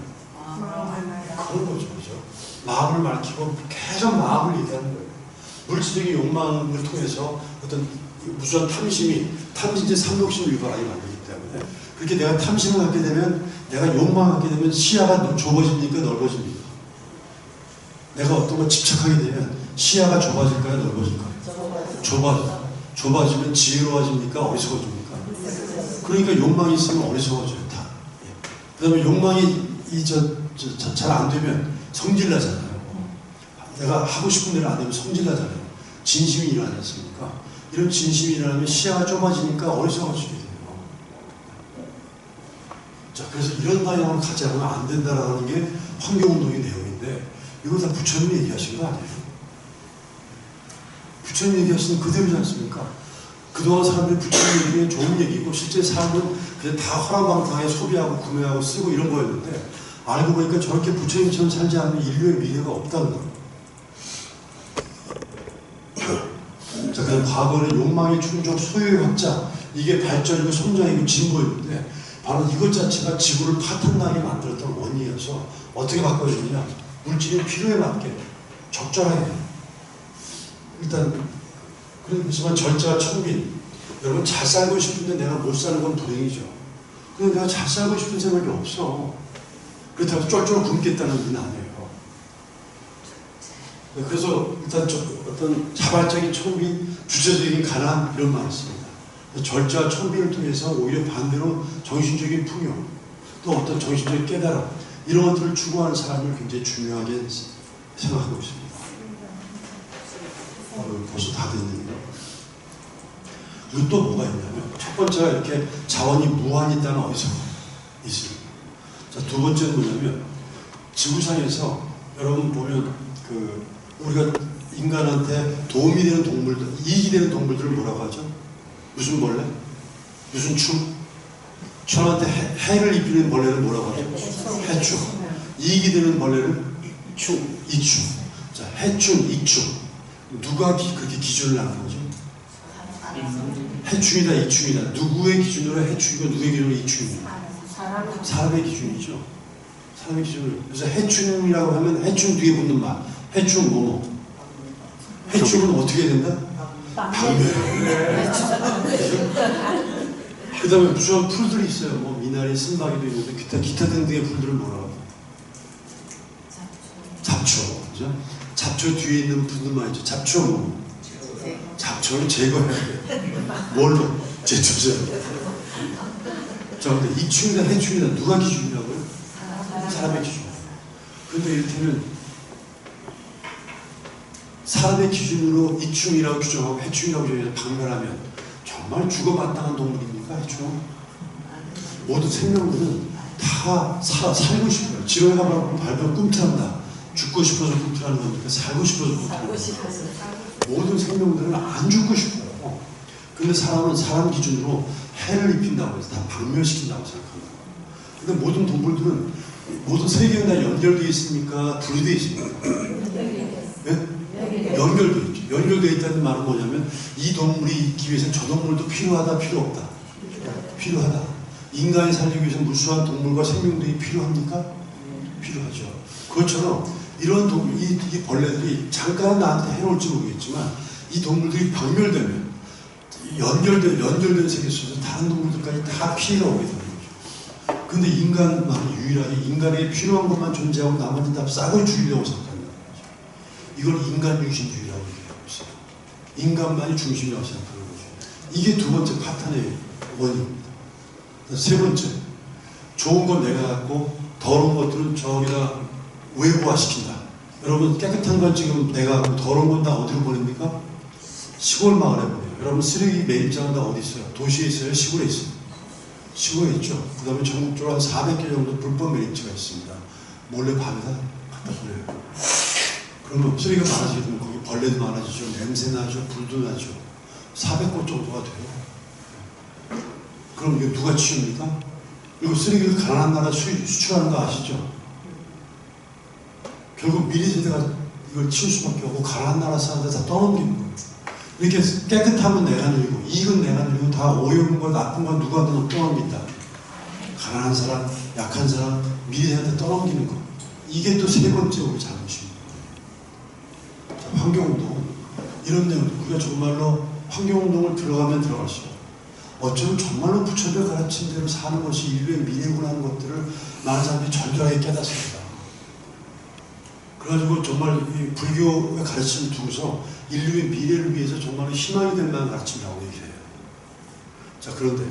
그런 거죠, 그죠? 마음을 밝히고 계속 마음을 얘기하는 거예요. 물질적인 욕망을 통해서 어떤 무수한 탐심이 삼독심을 유발하게 만들기 때문에, 그렇게 내가 탐심을 갖게 되면, 내가 욕망을 갖게 되면 시야가 좁아집니까? 넓어집니까? 내가 어떤 거 집착하게 되면 시야가 좁아질까요? 넓어질까요? 좁아지면 지혜로워집니까? 어리석어집니까? 그러니까 욕망이 있으면 어리석어져요, 다. 그 다음에 욕망이 잘 안 되면 성질나잖아요. 내가 하고 싶은 대로 안 되면 성질나잖아요. 진심이 일어나지 않습니까? 이런 진심이 일어나면 시야가 좁아지니까 어리석어지게 돼요. 자, 그래서 이런 방향으로 가지 않으면 안 된다라는 게 환경운동의 내용인데, 이거 다 부처님이 얘기하신 거 아니에요? 부처님 얘기하시는 그대로지 않습니까? 그동안 사람들이 부처님 얘기는 좋은 얘기고, 실제 삶은 그냥 다 허랑방탕하게 소비하고 구매하고 쓰고 이런 거였는데, 알고 보니까 저렇게 부처님처럼 살지 않으면 인류의 미래가 없다는 거예요. 자, 그래서 과거는 욕망의 충족, 소유의 확장, 이게 발전이고 성장이고 진보였는데, 바로 이것 자체가 지구를 파탄나게 만들었던 원인이어서 어떻게 바꿔주느냐? 물질의 필요에 맞게 적절하게. 일단 그렇지만 절제와 청빈. 여러분 잘 살고 싶은데 내가 못 사는 건 불행이죠. 근데 내가 잘 살고 싶은 생각이 없어. 그렇다고 쫄쫄 굶겠다는 의미는 아니에요. 그래서 일단 어떤 자발적인 청빈, 주체적인 가난, 이런 말을 씁니다. 절제와 청빈을 통해서 오히려 반대로 정신적인 풍요, 또 어떤 정신적인 깨달음, 이런 것들을 추구하는 사람을 굉장히 중요하게 생각하고 있습니다. 벌써 다 됐네요. 그리고 또 뭐가 있냐면, 첫 번째가 이렇게 자원이 무한히 있다는 어디서 있습니다. 자, 두 번째는 뭐냐면, 지구상에서 여러분 보면 우리가 인간한테 도움이 되는 동물들, 이익이 되는 동물들을 뭐라고 하죠? 무슨 벌레? 무슨 충? 충한테 해를 입히는 벌레를 뭐라고 하죠? 해충. 이익이 되는 벌레를 이충. 자, 해충, 이충. 누가 그렇게 기준을 하는 거죠? 해충이다, 이충이다. 누구의 기준으로 해충이고 누구의 기준으로 이충이고? 사람의 기준이죠. 사람의 기준으로. 그래서 해충이라고 하면 해충 뒤에 붙는 말. 해충 뭐뭐. 해충은 어떻게 된다? 방멸. 그 다음에 무수한 풀들이 있어요. 뭐 미나리, 쓴바귀도 있는데 기타 등등의 풀들을 뭐라고 하죠? 잡초. 그죠? 잡초 뒤에 있는 풀들만 있죠. 잡초 뭐. 잡초를 제거해야 돼. 뭘로? 제초제. 자, 근데 이충이다 해충이다 누가 기준이라고요? 사람의 기준. 근데 이를테면 사람의 기준으로 이충이라고 규정하고 해충이라고 규정해서 박멸하면 정말 죽어마땅한 동물입니까? 해충? 모든 생명들은 다 살고 싶어요. 지렁이가 밟으면 꿈틀한다. 죽고 싶어서 꿈틀하는 겁니까? 살고 싶어서 꿈틀하는 겁니까? 모든 생명들은 안 죽고 싶어요. 근데 사람은 사람 기준으로 해를 입힌다고 해서 다 박멸시킨다고 생각합니다. 근데 모든 동물들은 모든 세계가 다 연결되어 있습니까? 분리되어 있습니까? 네? 연결되어 있죠. 연결되어 있다는 말은 뭐냐면 이 동물이 있기 위해서는 저 동물도 필요하다, 필요 없다? 필요하다. 인간이 살기 위해서 무수한 동물과 생명들이 필요합니까? 필요하죠. 그것처럼 이런 동물, 이 벌레들이 잠깐은 나한테 해로울지 모르겠지만 이 동물들이 박멸되면 연결된 세계 속에서 다른 동물들까지 다 피해가 오게 되는 거죠. 근데 인간만 유일하게 인간에게 필요한 것만 존재하고 나머지는 다 싹을 죽이려고 생각한다는 거죠. 이걸 인간중심주의라고 얘기하고 있어요. 인간만이 중심이라고 생각하는 거죠. 이게 두 번째 파탄의 원인입니다. 세 번째, 좋은 건 내가 갖고 더러운 것들은 저기다 외부화시킨다. 여러분 깨끗한 건 지금 내가 갖고 더러운 건 다 어디로 보냅니까? 시골 마을에 보내요. 여러분 쓰레기 매립장은 다 어디 있어요? 도시에 있어요? 시골에 있어요? 시골에 있죠. 그 다음에 전국적으로 한 400개 정도 불법 매립지가 있습니다. 몰래 밤에다 갖다 버려요. 그러면 쓰레기가 많아지게 되면 거기 벌레도 많아지죠. 냄새 나죠. 불도 나죠. 400곳 정도가 돼요. 그럼 이거 누가 치웁니까? 그리고 쓰레기를 가난한 나라 수출하는 거 아시죠? 결국 미래 세대가 이걸 치울 수밖에 없고 가난한 나라 사람들 다 떠넘기는 거예요. 이렇게 깨끗하면 내가 늘리고 이익은 내가 늘리고 다 오염은 거 나쁜 건 누구한테 떠넘긴다. 가난한 사람, 약한 사람, 미래 세대한테 떠넘기는 거. 이게 또 세 번째 우리 잘못입니다. 자, 환경운동 이런 내용 우리가 정말로 환경운동을 들어가면 들어갈수록 어쩌면 정말로 부처들 가르친 대로 사는 것이 인류의 미래구나 하는 것들을 많은 사람들이 절절하게 깨닫습니다. 그래가지고 정말 이 불교의 가르침을 두고서 인류의 미래를 위해서 정말 희망이 될 만한 가르침이라고 얘기해요. 자, 그런데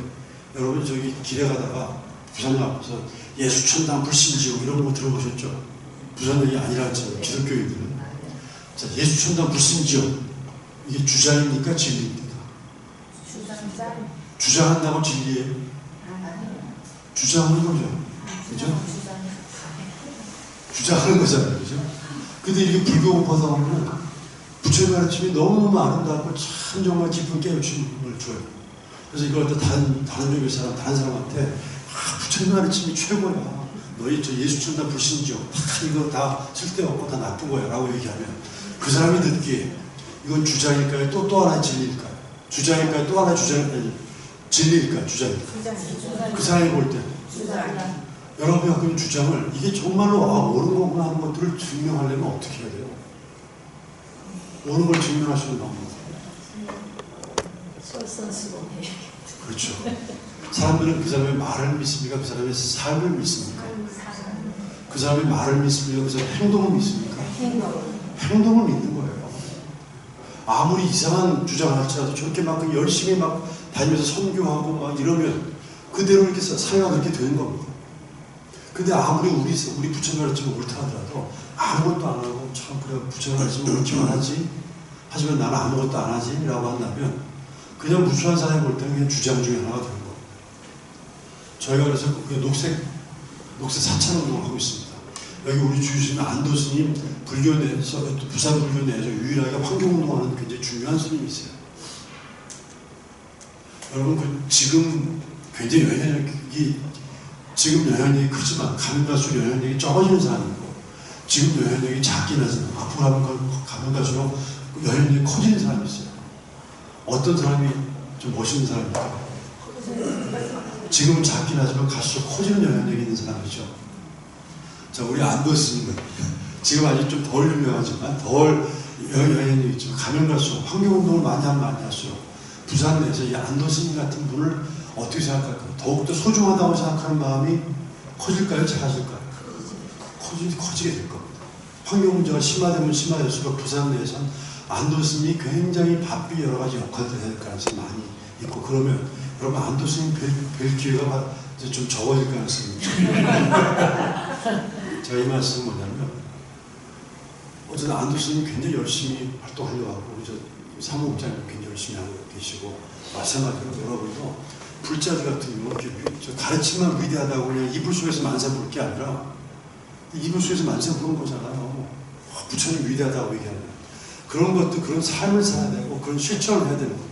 여러분 저기 길에 가다가 부산역 앞에서 예수천당 불신지옥 이런 거 들어보셨죠? 부산역이 아니라 기독교인들은. 자, 예수천당 불신지옥 이게 주장입니까? 진리입니까? 주장한다고 진리예요? 주장하는 거죠. 그죠? 주장하는 거잖아요. 그죠? 근데 이렇게 불교 공부하다 보면 부처의 가르침이 너무너무 아름답고 참 정말 깊은 깨우침을 줘요. 그래서 이걸 또 다른 종교의 사람, 다른 사람한테 부처의 가르침이 최고야. 너희 저 예수천당 불신지옥 이거 다 쓸데없고 다 나쁜 거야 라고 얘기하면 그 사람이 듣기에 이건 주장일까요? 또 하나의 진리일까요? 주장일까요? 또 하나의 진리일까요? 주장일까요? 그 사람이 볼 때 여러분이 갖고 있는 주장을 이게 정말로 옳은 거구나 하는 것들을 증명하려면 어떻게 해야 돼요? 옳은 걸 증명할 수 있는 방법. 그렇죠. 사람들은 그 사람의 말을 믿습니까? 그 사람의 삶을 믿습니까? 그 사람의 말을 믿습니까? 그 사람의 행동을 믿습니까? 행동을 믿는 거예요. 아무리 이상한 주장을 할지라도 저렇게 막 열심히 막 다니면서 선교하고 막 이러면 그대로 이렇게 사회가 그렇게 되는 겁니다. 근데 아무리 우리 부처님 가르침을 옳다 하더라도 아무것도 안 하고 참 그래 부처님 가르침을 옳지만 하지 하지만 나는 아무것도 안 하지 라고 한다면 그냥 무수한 사람이 볼 때는 그냥 주장 중에 하나가 되는 겁니다. 저희가 그래서 녹색 사찰운동을 하고 있습니다. 여기 우리 주유스님 안도 스님 불교 내에서 부산 불교 내에서 유일하게 환경운동하는 굉장히 중요한 스님이 있어요. 여러분 지금 굉장히 영향력이 지금 영향력이 크지만 가면 갈수록 영향력이 적어지는 사람이고 지금 영향력이 작긴 하지만 앞으로 가면 갈수록 영향력이 커지는 사람이 있어요. 어떤 사람이 좀 멋있는 사람입니까? 지금은 작긴 하지만 갈수록 커지는 영향력이 있는 사람이죠. 자, 우리 안도 스님은 지금 아직 좀 덜 유명하지만 덜 영향력이 있지만 가면 갈수록 환경운동을 많이 할수록 부산 내에서 이 안도 스님 같은 분을 어떻게 생각할까요? 더욱더 소중하다고 생각하는 마음이 커질까요? 작아질까요? 커지게 될 겁니다. 환경 문제가 심화되면 심화될수록 부산 내에서는 안도 스님이 굉장히 바삐 여러 가지 역할들을 해야 될 가능성이 많이 있고, 그러면 여러분 안도 스님 뵐 기회가 이제 좀 적어질 가능성이 있죠. 제가 이 말씀은 뭐냐면, 어쨌든 안도 스님이 굉장히 열심히 활동하려고 하고, 우리 저 사무국장님 굉장히 열심히 하고 계시고, 마찬가지로 여러분도 불자들 같은 경우 이렇게 가르침만 위대하다고 그냥 이불 속에서 만세 부를 게 아니라 이불 속에서 만세 부르는 거잖아요. 부처님 위대하다고 얘기하는 그런 것도 그런 삶을 살아야 되고 그런 실천을 해야 되는 거예요.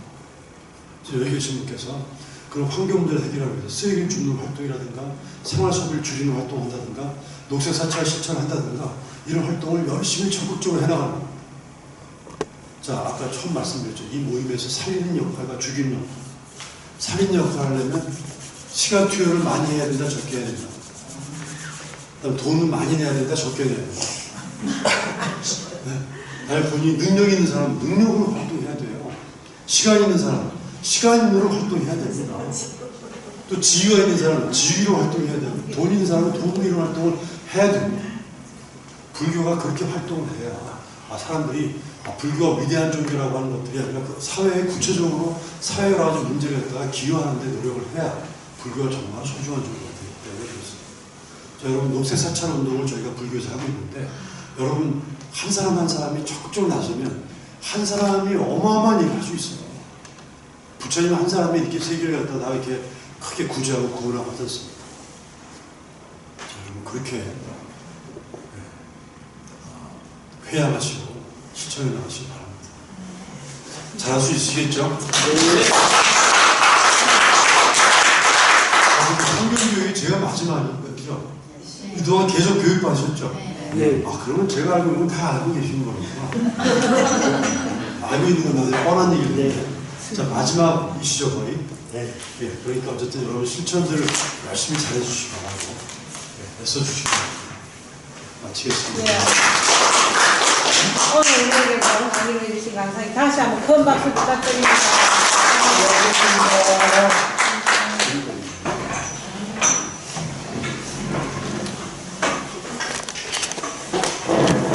여기 계신 분께서 그런 환경 문제를 해결하기 위해서 쓰레기를 줍는 활동이라든가 생활 소비를 줄이는 활동을 한다든가 녹색 사찰 실천한다든가 이런 활동을 열심히 적극적으로 해나가는 거예요. 자, 아까 처음 말씀드렸죠. 이 모임에서 살리는 역할과 죽이는 역할. 살인 역할을 하려면 시간 투여를 많이 해야 된다, 적게 해야 된다. 그다음 돈을 많이 내야 된다, 적게 내야 된다. 네. 본인이 능력 있는 사람은 능력으로 활동해야 돼요. 시간 있는 사람은 시간으로 활동해야 됩니다. 또 지위가 있는 사람은 지위로 활동해야 됩니다. 돈 있는 사람은 돈으로 이런 활동을 해야 됩니다. 불교가 그렇게 활동을 해야 사람들이 불교가 위대한 종교라고 하는 것들이 아니라 그 사회에 구체적으로 사회에 여러 가지 문제를 갖다가 기여하는 데 노력을 해야 불교가 정말 소중한 종교가 되기 때문에 그렇습니다. 자, 여러분 녹색 사찰 운동을 저희가 불교에서 하고 있는데 여러분 한 사람 한 사람이 적극적으로 나서면 한 사람이 어마어마한 일을 할 수 있어요. 부처님 한 사람이 이렇게 세계를 갖다 다 이렇게 크게 구제하고 구원하고 하지 않습니까? 자, 여러분 그렇게 회양하시고 실천해 나가시기 바랍니다. 잘할 수 있으시겠죠? 성경교육이 제가 마지막이거든요. 그동안 계속 교육 받으셨죠? 네. 그러면 제가 알고 있는 건 다 알고 계시는 거구나. 알고 있는 건 나중에 뻔한 얘기인데. 자, 마지막이시죠, 거의? 네. 예, 그러니까 어쨌든 여러분 실천들을 열심히 잘해주시기 바라고, 애써주시기 바랍니다. 마치겠습니다. 네. 오늘 우리에게 좋은 강의를 해주신 감사히 다시 한번 큰 박수 부탁드립니다.